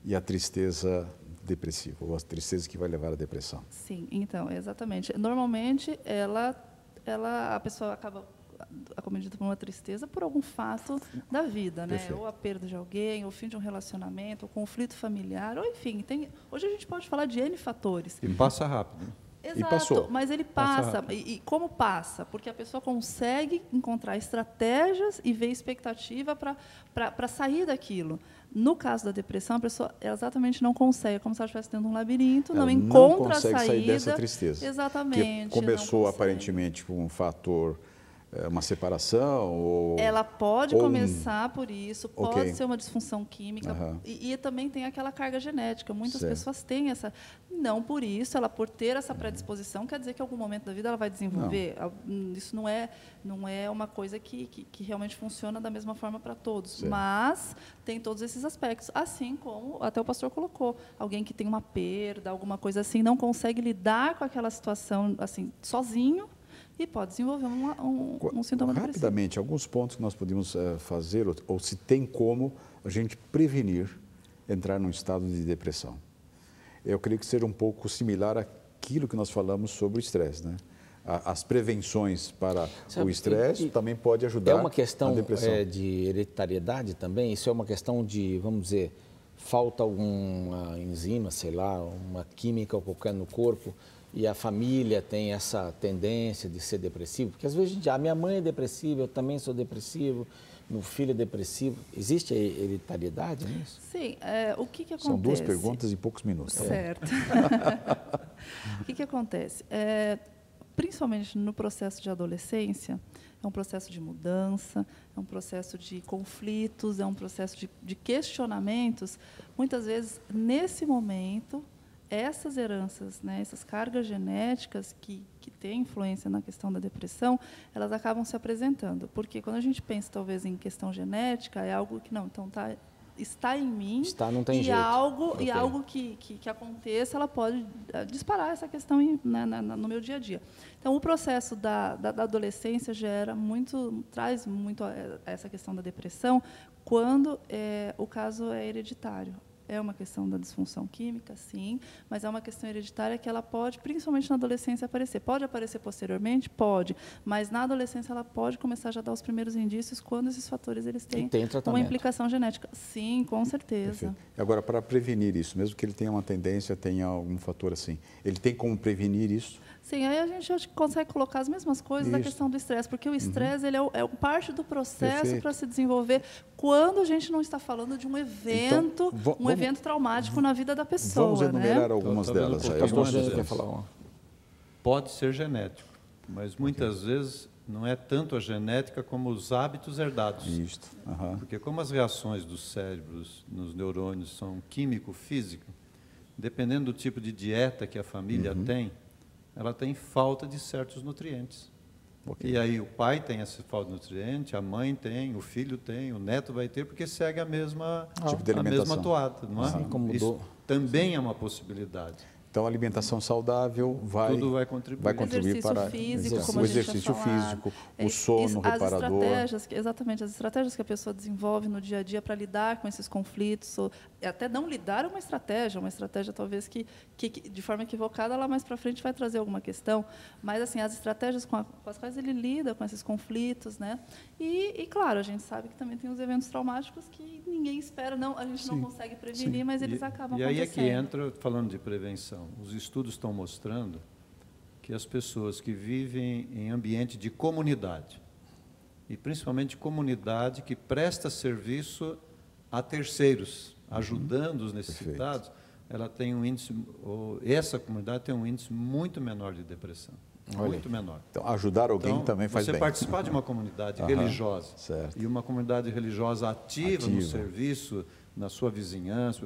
[SPEAKER 1] e a tristeza depressiva, ou a tristeza que vai levar à depressão?
[SPEAKER 10] Sim, então, exatamente. Normalmente, a pessoa acaba acometida por uma tristeza por algum fato da vida, né? Ou a perda de alguém, ou o fim de um relacionamento, ou conflito familiar, ou enfim, hoje a gente pode falar de N fatores.
[SPEAKER 9] E passa rápido, né?
[SPEAKER 10] Exato,
[SPEAKER 1] e passou.
[SPEAKER 10] Mas ele passa. E como passa? Porque a pessoa consegue encontrar estratégias e ver expectativa para sair daquilo. No caso da depressão, a pessoa exatamente não consegue, é como se ela estivesse dentro de um labirinto, não encontra a saída.
[SPEAKER 1] Não consegue sair dessa tristeza.
[SPEAKER 10] Exatamente.
[SPEAKER 1] Que começou aparentemente com um fator, uma separação?
[SPEAKER 10] Ela pode começar por isso, pode ser uma disfunção química, e também tem aquela carga genética. Muitas pessoas têm essa. Não por isso, ela por ter essa predisposição, quer dizer que em algum momento da vida ela vai desenvolver. Não. Isso não é uma coisa que realmente funciona da mesma forma para todos. Certo. Mas tem todos esses aspectos. Assim como até o pastor colocou, alguém que tem uma perda, alguma coisa assim, não consegue lidar com aquela situação assim, sozinho, e pode desenvolver um sintoma depressivo.
[SPEAKER 1] Rapidamente, alguns pontos que nós podemos fazer, ou se tem como a gente prevenir entrar num estado de depressão. Eu creio que seja um pouco similar àquilo que nós falamos sobre o estresse, né? As prevenções para o estresse também pode ajudar
[SPEAKER 2] na depressão. É uma questão de hereditariedade também? Isso é uma questão de, vamos dizer, falta alguma enzima, sei lá, uma química qualquer no corpo, e a família tem essa tendência de ser depressivo? Porque às vezes a gente minha mãe é depressiva, eu também sou depressivo, meu filho é depressivo. Existe a hereditariedade nisso?
[SPEAKER 10] Sim. O que acontece?
[SPEAKER 1] São duas perguntas em poucos minutos.
[SPEAKER 10] Certo. O que acontece? Principalmente no processo de adolescência, é um processo de mudança, é um processo de conflitos, é um processo de questionamentos. Muitas vezes, nesse momento, essas heranças, né, essas cargas genéticas que têm influência na questão da depressão, elas acabam se apresentando. Porque quando a gente pensa, talvez, em questão genética, é algo que, não, então está em mim,
[SPEAKER 2] não tem jeito.
[SPEAKER 10] Algo que aconteça, ela pode disparar essa questão no meu dia a dia. Então, o processo da adolescência traz muito essa questão da depressão, quando o caso é hereditário. é uma questão da disfunção química, sim, mas é uma questão hereditária que ela pode, principalmente na adolescência, aparecer. Pode aparecer posteriormente? Pode, mas na adolescência ela pode começar já a dar os primeiros indícios quando esses fatores eles têm uma implicação genética. Sim, com certeza.
[SPEAKER 1] Perfeito. Agora, para prevenir isso, mesmo que ele tenha uma tendência, tenha algum fator assim, ele tem como prevenir isso?
[SPEAKER 10] Sim, aí a gente acho que consegue colocar as mesmas coisas da questão do estresse, porque o estresse ele é parte do processo para se desenvolver quando a gente não está falando de um evento,
[SPEAKER 1] então,
[SPEAKER 10] evento traumático na vida da pessoa.
[SPEAKER 1] Vamos enumerar algumas delas.
[SPEAKER 9] Pode ser genético, mas muitas vezes não é tanto a genética como os hábitos herdados.
[SPEAKER 1] Isso.
[SPEAKER 9] Porque como as reações dos cérebros nos neurônios são químico-físico, dependendo do tipo de dieta que a família tem, ela tem falta de certos nutrientes. E aí o pai tem essa falta de nutriente, a mãe tem, o filho tem, o neto vai ter, porque segue a mesma, a mesma toada. Não é? Isso também é uma possibilidade.
[SPEAKER 1] Então, a alimentação saudável
[SPEAKER 9] tudo vai contribuir
[SPEAKER 10] para o
[SPEAKER 1] exercício físico, o sono reparador.
[SPEAKER 10] Exatamente, as estratégias que a pessoa desenvolve no dia a dia para lidar com esses conflitos, ou até não lidar é uma estratégia talvez que de forma equivocada lá mais para frente vai trazer alguma questão, mas assim, as estratégias com as quais ele lida com esses conflitos, né? E claro, a gente sabe que também tem os eventos traumáticos que ninguém espera, a gente não consegue prevenir, mas eles acabam acontecendo.
[SPEAKER 9] E aí é que entra, falando de prevenção, os estudos estão mostrando que as pessoas que vivem em ambiente de comunidade, e principalmente comunidade que presta serviço a terceiros, ajudando os necessitados, ela tem um índice, essa comunidade tem um índice muito menor de depressão. Muito menor.
[SPEAKER 1] Então, ajudar alguém também faz bem.
[SPEAKER 9] Você participar de uma comunidade religiosa e uma comunidade religiosa ativa no serviço, na sua vizinhança,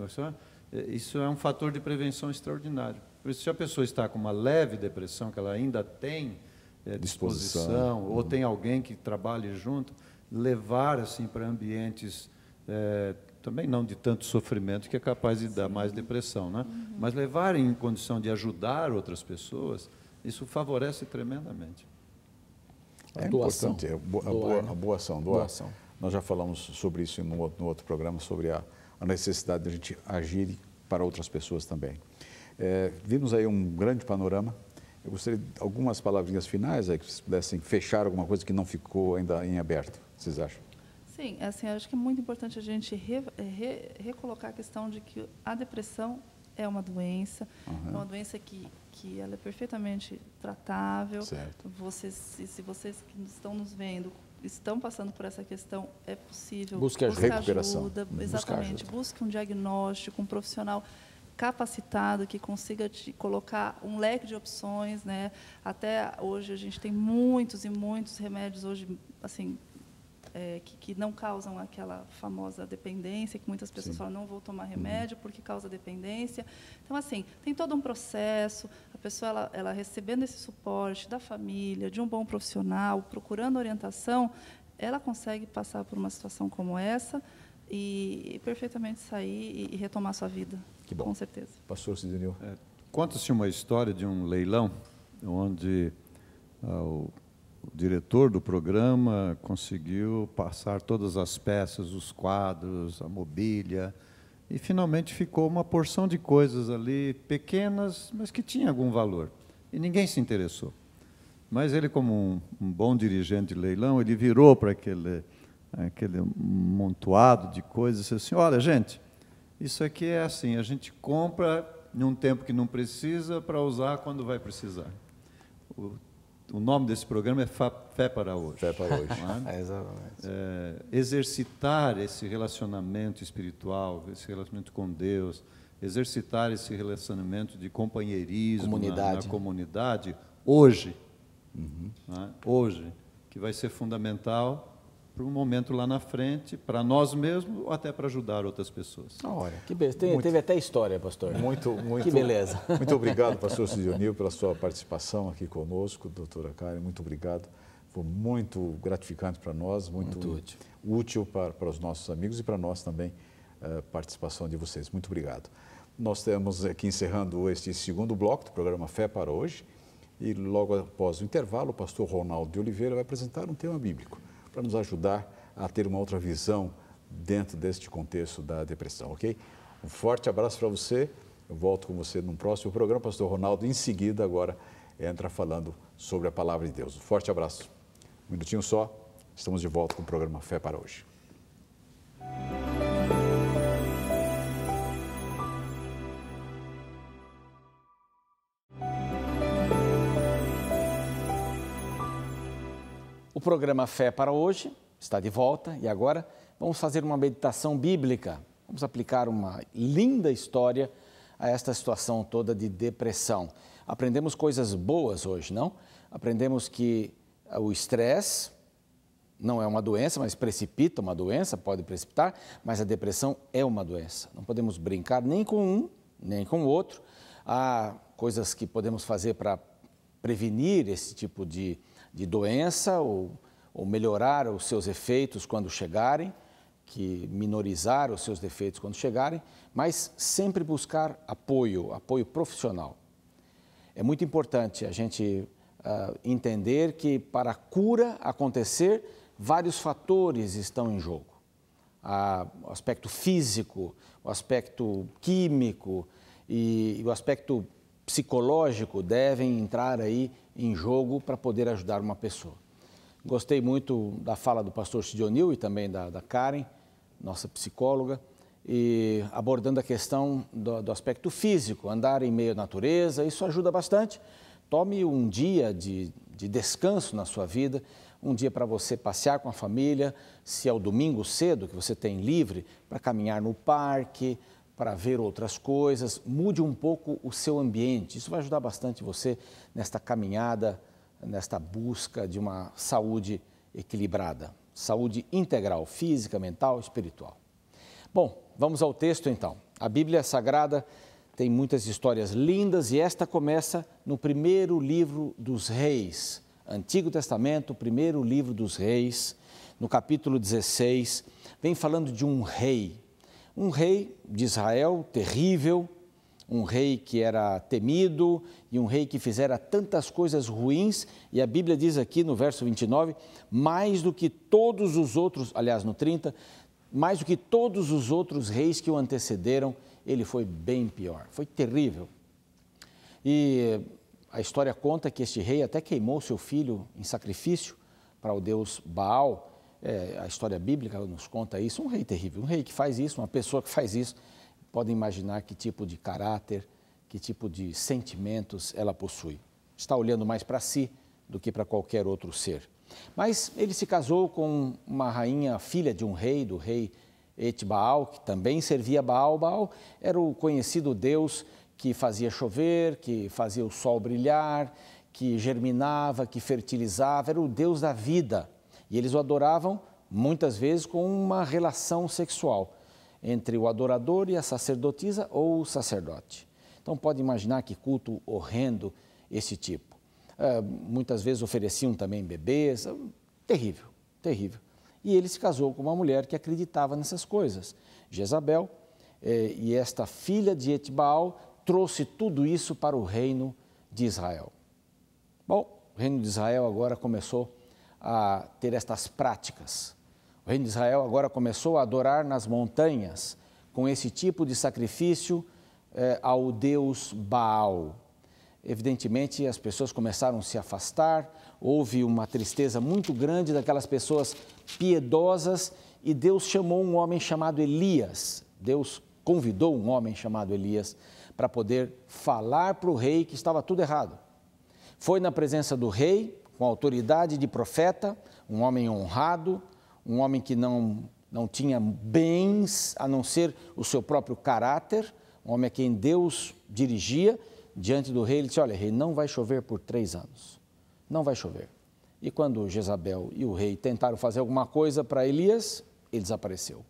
[SPEAKER 9] isso é um fator de prevenção extraordinário. Por isso, se a pessoa está com uma leve depressão, que ela ainda tem disposição, ou tem alguém que trabalhe junto, levar assim para ambientes também não de tanto sofrimento, que é capaz de dar mais depressão, né? Mas levar em condição de ajudar outras pessoas, isso favorece tremendamente.
[SPEAKER 1] É importante, a boa ação. Nós já falamos sobre isso no outro programa, sobre a necessidade de a gente agir para outras pessoas também. Vimos aí um grande panorama. Eu gostaria de algumas palavrinhas finais aí, que vocês pudessem fechar alguma coisa que não ficou ainda em aberto. Vocês acham?
[SPEAKER 10] Sim, assim, acho que é muito importante a gente recolocar a questão de que a depressão é uma doença, é uma doença que ela é perfeitamente tratável.
[SPEAKER 1] Certo.
[SPEAKER 10] Se vocês que estão nos vendo estão passando por essa questão, é possível.
[SPEAKER 1] Busque recuperação.
[SPEAKER 10] Ajuda, exatamente. Busque um diagnóstico, um profissional capacitado que consiga te colocar um leque de opções, né? Até hoje a gente tem muitos e muitos remédios hoje, assim, que não causam aquela famosa dependência, que muitas pessoas falam, não vou tomar remédio porque causa dependência. Então, assim, tem todo um processo, a pessoa, ela recebendo esse suporte da família, de um bom profissional, procurando orientação, ela consegue passar por uma situação como essa e perfeitamente sair e retomar sua vida.
[SPEAKER 1] Que bom.
[SPEAKER 10] Com certeza.
[SPEAKER 1] Pastor Sidney.
[SPEAKER 9] Conta-se uma história de um leilão onde o diretor do programa conseguiu passar todas as peças, os quadros, a mobília, e finalmente ficou uma porção de coisas ali, pequenas, mas que tinha algum valor. E ninguém se interessou. Mas ele, como um bom dirigente de leilão, ele virou para aquele amontoado de coisas e disse assim, olha, gente, isso aqui é assim, a gente compra em um tempo que não precisa para usar quando vai precisar. O nome desse programa é Fé para Hoje.
[SPEAKER 1] Fé para Hoje.
[SPEAKER 9] Exatamente. Exercitar esse relacionamento espiritual, esse relacionamento com Deus, exercitar esse relacionamento de companheirismo na comunidade, hoje, hoje, que vai ser fundamental para um momento lá na frente, para nós mesmos ou até para ajudar outras pessoas.
[SPEAKER 2] Olha, que beleza. Teve até história, pastor.
[SPEAKER 1] Muito,
[SPEAKER 2] que beleza.
[SPEAKER 1] Muito obrigado, pastor Sidney, pela sua participação aqui conosco, doutora Karen, muito obrigado. Foi muito gratificante para nós, muito útil para os nossos amigos e para nós também, a participação de vocês. Muito obrigado. Nós estamos aqui encerrando este segundo bloco do programa Fé para Hoje e logo após o intervalo, o pastor Ronaldo de Oliveira vai apresentar um tema bíblico para nos ajudar a ter uma outra visão dentro deste contexto da depressão, ok? Um forte abraço para você. Eu volto com você num próximo programa. O pastor Ronaldo, em seguida, agora entra falando sobre a palavra de Deus. Um forte abraço. Um minutinho só. Estamos de volta com o programa Fé para Hoje.
[SPEAKER 2] O programa Fé para Hoje está de volta e agora vamos fazer uma meditação bíblica. Vamos aplicar uma linda história a esta situação toda de depressão. Aprendemos coisas boas hoje, não? Aprendemos que o estresse não é uma doença, mas precipita uma doença, pode precipitar, mas a depressão é uma doença. Não podemos brincar nem com um, nem com o outro. Há coisas que podemos fazer para prevenir esse tipo de doença ou melhorar os seus efeitos quando chegarem, que minorizar os seus defeitos quando chegarem, mas sempre buscar apoio profissional. É muito importante a gente entender que para a cura acontecer, vários fatores estão em jogo. O aspecto físico, o aspecto químico e o aspecto psicológico devem entrar aí em jogo para poder ajudar uma pessoa. Gostei muito da fala do pastor Sidionil e também da Karen, nossa psicóloga, e abordando a questão do aspecto físico, andar em meio à natureza, isso ajuda bastante. Tome um dia de descanso na sua vida, um dia para você passear com a família, se é o domingo cedo que você tem livre, para caminhar no parque, para ver outras coisas, mude um pouco o seu ambiente. Isso vai ajudar bastante você nesta caminhada, nesta busca de uma saúde equilibrada, saúde integral, física, mental, espiritual. Bom, vamos ao texto então. A Bíblia Sagrada tem muitas histórias lindas e esta começa no primeiro livro dos Reis, Antigo Testamento, primeiro livro dos Reis, no capítulo 16, vem falando de um rei de Israel terrível, um rei que era temido e um rei que fizera tantas coisas ruins, e a Bíblia diz aqui no verso 29, mais do que todos os outros, aliás no 30, mais do que todos os outros reis que o antecederam, ele foi bem pior, foi terrível. E a história conta que este rei até queimou seu filho em sacrifício para o deus Baal. A história bíblica nos conta isso, um rei terrível, um rei que faz isso, uma pessoa que faz isso, podem imaginar que tipo de caráter, que tipo de sentimentos ela possui. Está olhando mais para si do que para qualquer outro ser. Mas ele se casou com uma rainha, filha de um rei, do rei Etbaal, que também servia Baal. Baal era o conhecido deus que fazia chover, que fazia o sol brilhar, que germinava, que fertilizava, era o deus da vida. E eles o adoravam muitas vezes com uma relação sexual entre o adorador e a sacerdotisa ou o sacerdote. Então pode imaginar que culto horrendo esse tipo. Muitas vezes ofereciam também bebês, terrível, terrível. E ele se casou com uma mulher que acreditava nessas coisas, Jezabel, e esta filha de Etbaal trouxe tudo isso para o reino de Israel. Bom, o reino de Israel agora começou a ter estas práticas. O reino de Israel agora começou a adorar nas montanhas com esse tipo de sacrifício ao deus Baal. Evidentemente, as pessoas começaram a se afastar, houve uma tristeza muito grande daquelas pessoas piedosas e Deus chamou um homem chamado Elias. Deus convidou um homem chamado Elias para poder falar para o rei que estava tudo errado. Foi na presença do rei, com autoridade de profeta, um homem honrado, um homem que não tinha bens a não ser o seu próprio caráter, um homem a quem Deus dirigia. Diante do rei, ele disse, olha, rei, não vai chover por 3 anos, não vai chover. E quando Jezabel e o rei tentaram fazer alguma coisa para Elias, ele desapareceu.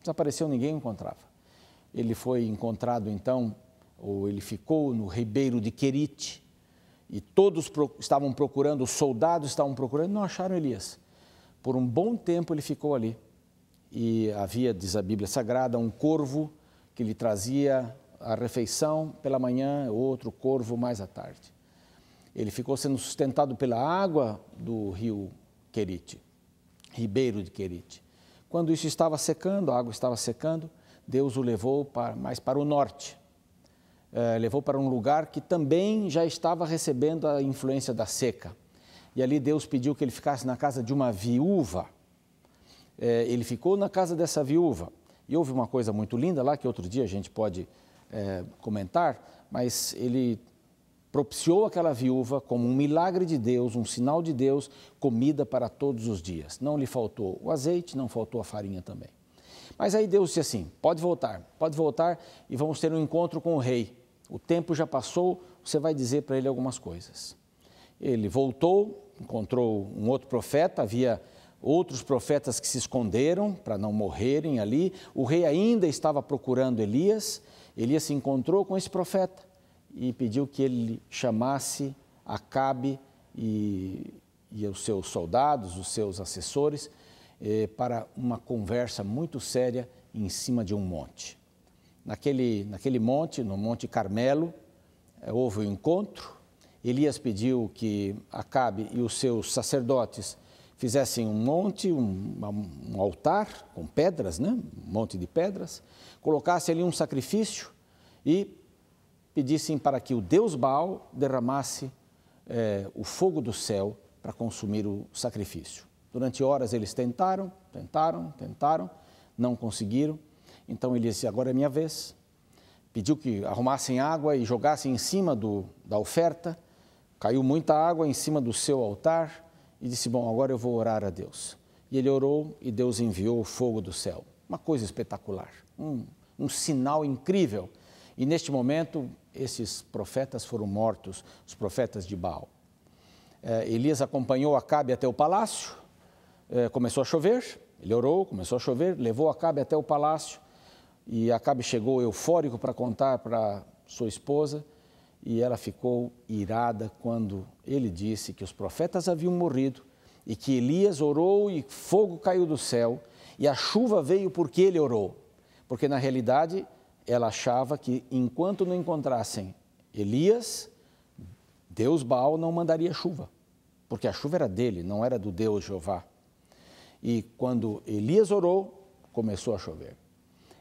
[SPEAKER 2] Desapareceu, ninguém o encontrava. Ele foi encontrado então, ou ele ficou no ribeiro de Querite, e todos estavam procurando, os soldados estavam procurando, não acharam Elias. Por um bom tempo ele ficou ali. E havia, diz a Bíblia Sagrada, um corvo que lhe trazia a refeição pela manhã, outro corvo mais à tarde. Ele ficou sendo sustentado pela água do rio Querite, ribeiro de Querite. Quando isso estava secando, a água estava secando, Deus o levou mais para o norte. Levou para um lugar que também já estava recebendo a influência da seca. E ali Deus pediu que ele ficasse na casa de uma viúva. Ele ficou na casa dessa viúva. E houve uma coisa muito linda lá, que outro dia a gente pode comentar, mas ele propiciou aquela viúva como um milagre de Deus, um sinal de Deus, comida para todos os dias. Não lhe faltou o azeite, não faltou a farinha também. Mas aí Deus disse assim, pode voltar e vamos ter um encontro com o rei. O tempo já passou, você vai dizer para ele algumas coisas. Ele voltou, encontrou um outro profeta, havia outros profetas que se esconderam para não morrerem ali. O rei ainda estava procurando Elias. Elias se encontrou com esse profeta e pediu que ele chamasse Acabe e os seus soldados, os seus assessores, para uma conversa muito séria em cima de um monte. Naquele monte, no Monte Carmelo, houve um encontro. Elias pediu que Acabe e os seus sacerdotes fizessem um monte, um altar com pedras, né? Um monte de pedras, colocasse ali um sacrifício e pedissem para que o Deus Baal derramasse o fogo do céu para consumir o sacrifício. Durante horas eles tentaram, não conseguiram. Então ele disse, agora é minha vez. Pediu que arrumassem água e jogassem em cima da oferta. Caiu muita água em cima do seu altar e disse, bom, agora eu vou orar a Deus. E ele orou e Deus enviou o fogo do céu. Uma coisa espetacular, um sinal incrível. E neste momento, esses profetas foram mortos, os profetas de Baal. Elias acompanhou Acabe até o palácio, começou a chover, ele orou, começou a chover, levou Acabe até o palácio e Acabe chegou eufórico para contar para sua esposa e ela ficou irada quando ele disse que os profetas haviam morrido e que Elias orou e fogo caiu do céu e a chuva veio porque ele orou. Porque na realidade ela achava que enquanto não encontrassem Elias, Deus Baal não mandaria chuva, porque a chuva era dele, não era do Deus Jeová. E quando Elias orou, começou a chover.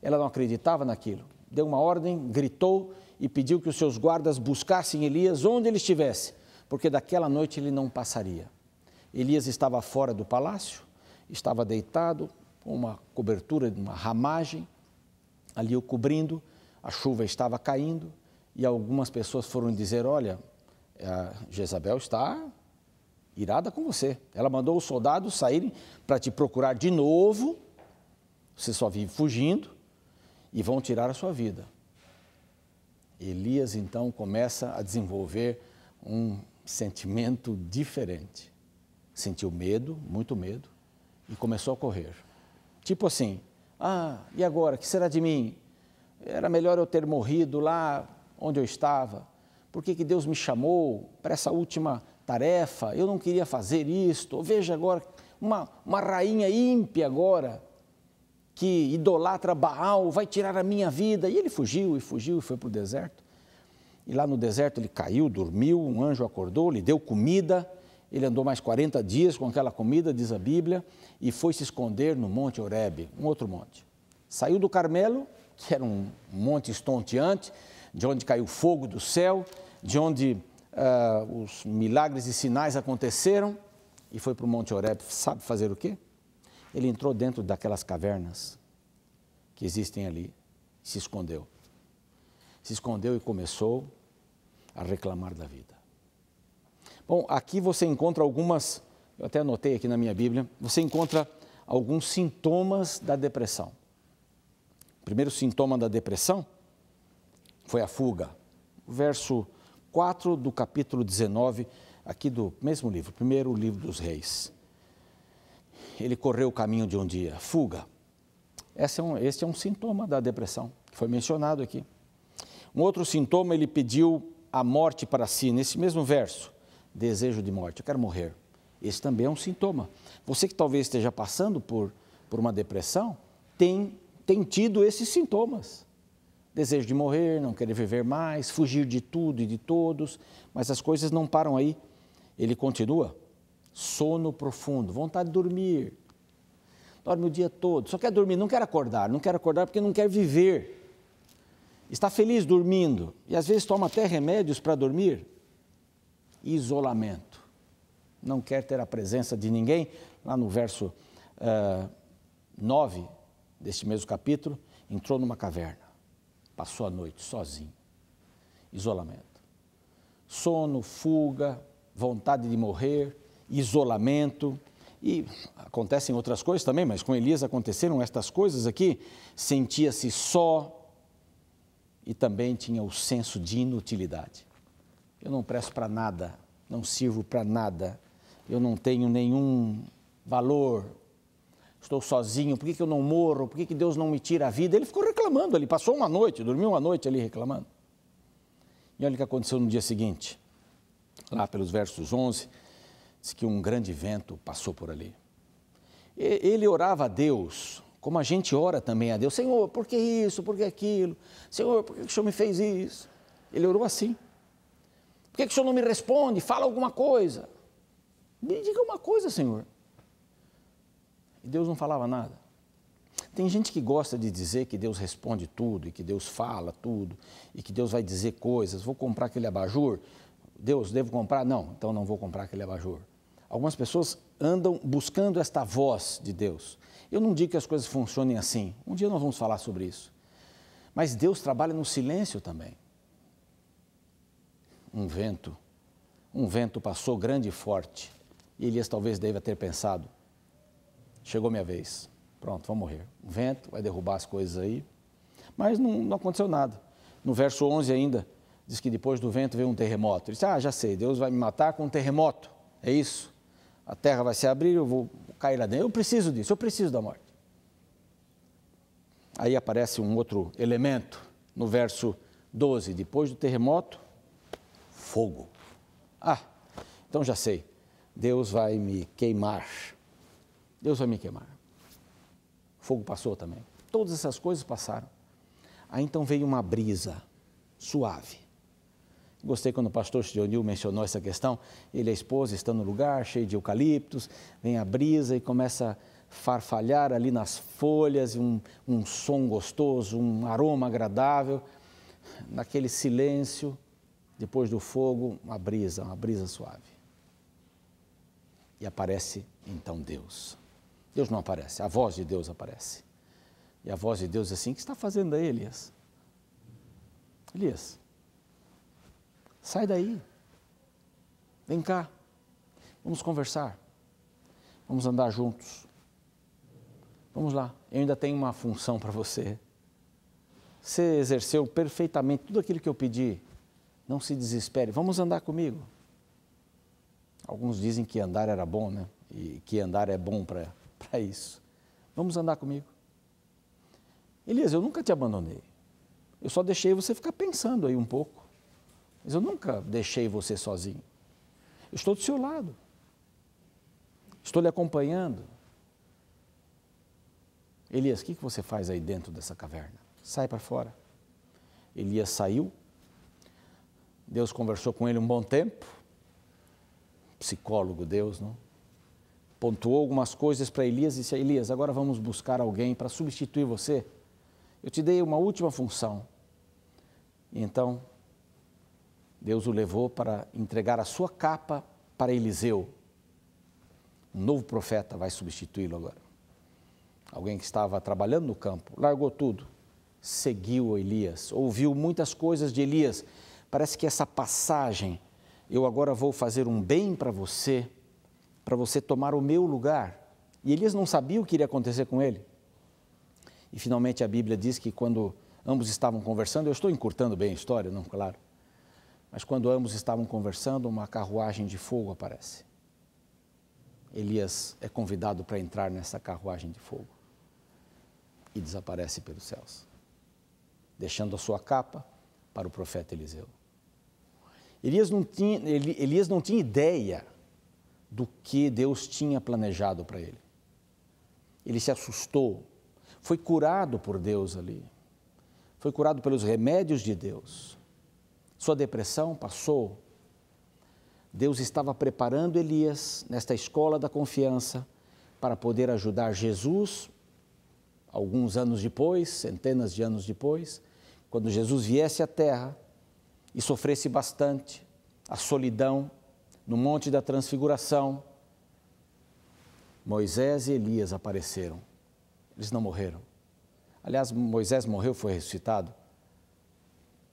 [SPEAKER 2] Ela não acreditava naquilo, deu uma ordem, gritou e pediu que os seus guardas buscassem Elias onde ele estivesse, porque daquela noite ele não passaria. Elias estava fora do palácio, estava deitado com uma cobertura, uma ramagem, ali o cobrindo, a chuva estava caindo e algumas pessoas foram dizer, olha, a Jezabel está irada com você. Ela mandou os soldados saírem para te procurar de novo, você só vive fugindo e vão tirar a sua vida. Elias então começa a desenvolver um sentimento diferente. Sentiu medo, muito medo, e começou a correr. Tipo assim, e agora, o que será de mim? Era melhor eu ter morrido lá onde eu estava. Por que Deus me chamou para essa última tarefa? Eu não queria fazer isto. Veja agora, uma rainha ímpia agora, que idolatra Baal, vai tirar a minha vida. E ele fugiu e foi para o deserto. E lá no deserto ele caiu, dormiu, um anjo acordou, lhe deu comida. Ele andou mais 40 dias com aquela comida, diz a Bíblia, e foi se esconder no Monte Horebe, um outro monte. Saiu do Carmelo, que era um monte estonteante, de onde caiu fogo do céu, de onde os milagres e sinais aconteceram, e foi para o Monte Horebe. Sabe fazer o quê? Ele entrou dentro daquelas cavernas que existem ali, se escondeu. Se escondeu e começou a reclamar da vida. Bom, aqui você encontra algumas, eu até anotei aqui na minha Bíblia, você encontra alguns sintomas da depressão. O primeiro sintoma da depressão foi a fuga. O verso 4 do capítulo 19, aqui do mesmo livro, primeiro livro dos Reis. Ele correu o caminho de um dia, fuga. Este é um sintoma da depressão, que foi mencionado aqui. Um outro sintoma, ele pediu a morte para si, nesse mesmo verso. Desejo de morte, eu quero morrer. Esse também é um sintoma. Você que talvez esteja passando por uma depressão, tem tido esses sintomas. Desejo de morrer, não querer viver mais, fugir de tudo e de todos, mas as coisas não param aí. Ele continua, sono profundo, vontade de dormir. dorme o dia todo, só quer dormir, não quer acordar porque não quer viver. Está feliz dormindo e às vezes toma até remédios para dormir. Isolamento. Não quer ter a presença de ninguém. Lá no verso 9 deste mesmo capítulo, entrou numa caverna, passou a noite sozinho. Isolamento. Sono, fuga, vontade de morrer, isolamento. E acontecem outras coisas também, mas com Elias aconteceram estas coisas aqui. Sentia-se só e também tinha o senso de inutilidade. Eu não presto para nada, não sirvo para nada, eu não tenho nenhum valor, estou sozinho, por que eu não morro, por que Deus não me tira a vida? Ele ficou reclamando, ele passou uma noite, dormiu uma noite ali reclamando. E olha o que aconteceu no dia seguinte, lá pelos versos 11, diz que um grande vento passou por ali. Ele orava a Deus, como a gente ora também a Deus, Senhor, por que isso, por que aquilo? Senhor, por que o Senhor me fez isso? Ele orou assim. Por que o Senhor não me responde? Fala alguma coisa. Me diga uma coisa, Senhor. E Deus não falava nada. Tem gente que gosta de dizer que Deus responde tudo, e que Deus fala tudo, e que Deus vai dizer coisas. Vou comprar aquele abajur? Deus, devo comprar? Não, então não vou comprar aquele abajur. Algumas pessoas andam buscando esta voz de Deus. Eu não digo que as coisas funcionem assim. Um dia nós vamos falar sobre isso. Mas Deus trabalha no silêncio também. Um vento passou grande e forte. E Elias talvez deva ter pensado, chegou minha vez, pronto, vou morrer. O vento vai derrubar as coisas aí. Mas não aconteceu nada. No verso 11 ainda, diz que depois do vento veio um terremoto. Ele disse, já sei, Deus vai me matar com um terremoto. É isso. A terra vai se abrir, eu vou cair lá dentro. Eu preciso disso, eu preciso da morte. Aí aparece um outro elemento, no verso 12. Depois do terremoto, fogo. Então já sei. Deus vai me queimar. Deus vai me queimar. Fogo passou também. Todas essas coisas passaram. Aí então veio uma brisa suave. Gostei quando o pastor Sionil mencionou essa questão. Ele e a esposa estão no lugar cheio de eucaliptos, vem a brisa e começa a farfalhar ali nas folhas, um som gostoso, um aroma agradável. Naquele silêncio, depois do fogo, uma brisa suave. E aparece então Deus. Deus não aparece, a voz de Deus aparece. E a voz de Deus é assim, o que está fazendo aí, Elias? Elias, sai daí, vem cá, vamos conversar, vamos andar juntos, vamos lá, eu ainda tenho uma função para você. Você exerceu perfeitamente tudo aquilo que eu pedi, não se desespere, vamos andar comigo. Alguns dizem que andar era bom, né? E que andar é bom para isso. Vamos andar comigo. Elias, eu nunca te abandonei. Eu só deixei você ficar pensando aí um pouco. Mas eu nunca deixei você sozinho. Eu estou do seu lado. Estou lhe acompanhando. Elias, o que você faz aí dentro dessa caverna? Sai para fora. Elias saiu. Deus conversou com ele um bom tempo. Psicólogo Deus, não? Pontuou algumas coisas para Elias e disse, Elias, agora vamos buscar alguém para substituir você. Eu te dei uma última função. E então, Deus o levou para entregar a sua capa para Eliseu. Um novo profeta vai substituí-lo agora. Alguém que estava trabalhando no campo, largou tudo, seguiu Elias, ouviu muitas coisas de Elias. Parece que essa passagem, eu agora vou fazer um bem para você tomar o meu lugar. E Elias não sabia o que iria acontecer com ele. E finalmente a Bíblia diz que quando ambos estavam conversando, eu estou encurtando bem a história, não, claro. Mas quando ambos estavam conversando, uma carruagem de fogo aparece. Elias é convidado para entrar nessa carruagem de fogo. E desaparece pelos céus, deixando a sua capa para o profeta Eliseu. Elias não tinha ideia do que Deus tinha planejado para ele. Ele se assustou, foi curado por Deus ali, foi curado pelos remédios de Deus. Sua depressão passou. Deus estava preparando Elias nesta escola da confiança para poder ajudar Jesus, alguns anos depois, centenas de anos depois, quando Jesus viesse à terra e sofresse bastante a solidão no Monte da Transfiguração, Moisés e Elias apareceram. Eles não morreram. Aliás, Moisés morreu, foi ressuscitado,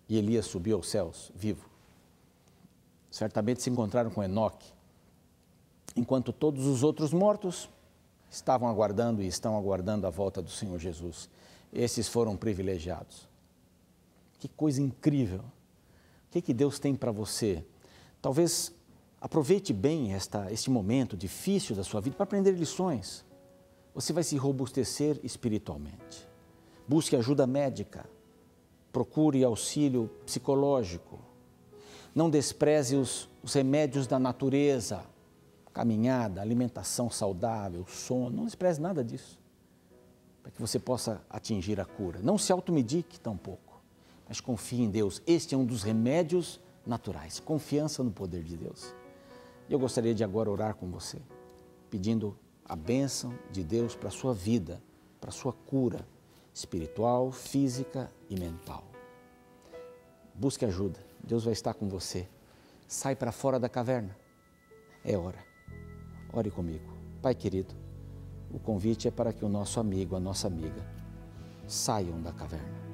[SPEAKER 2] e Elias subiu aos céus, vivo. Certamente se encontraram com Enoque, enquanto todos os outros mortos estavam aguardando e estão aguardando a volta do Senhor Jesus. Esses foram privilegiados. Que coisa incrível! O que Deus tem para você? Talvez aproveite bem este momento difícil da sua vida para aprender lições. Você vai se robustecer espiritualmente. Busque ajuda médica. Procure auxílio psicológico. Não despreze os remédios da natureza. Caminhada, alimentação saudável, sono. Não despreze nada disso. Para que você possa atingir a cura. Não se automedique tampouco. Mas confie em Deus. Este é um dos remédios naturais. Confiança no poder de Deus. E eu gostaria de agora orar com você, pedindo a bênção de Deus para a sua vida, para a sua cura espiritual, física e mental. Busque ajuda. Deus vai estar com você. Sai para fora da caverna. É hora. Ore comigo. Pai querido, o convite é para que o nosso amigo, a nossa amiga, saiam da caverna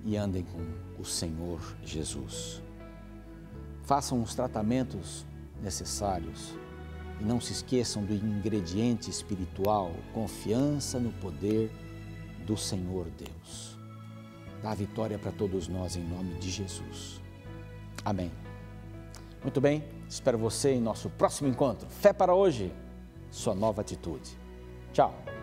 [SPEAKER 2] e andem com o Senhor Jesus. Façam os tratamentos necessários e não se esqueçam do ingrediente espiritual, confiança no poder do Senhor Deus. Dá a vitória para todos nós em nome de Jesus. Amém. Muito bem, espero você em nosso próximo encontro. Fé para hoje, sua nova atitude. Tchau.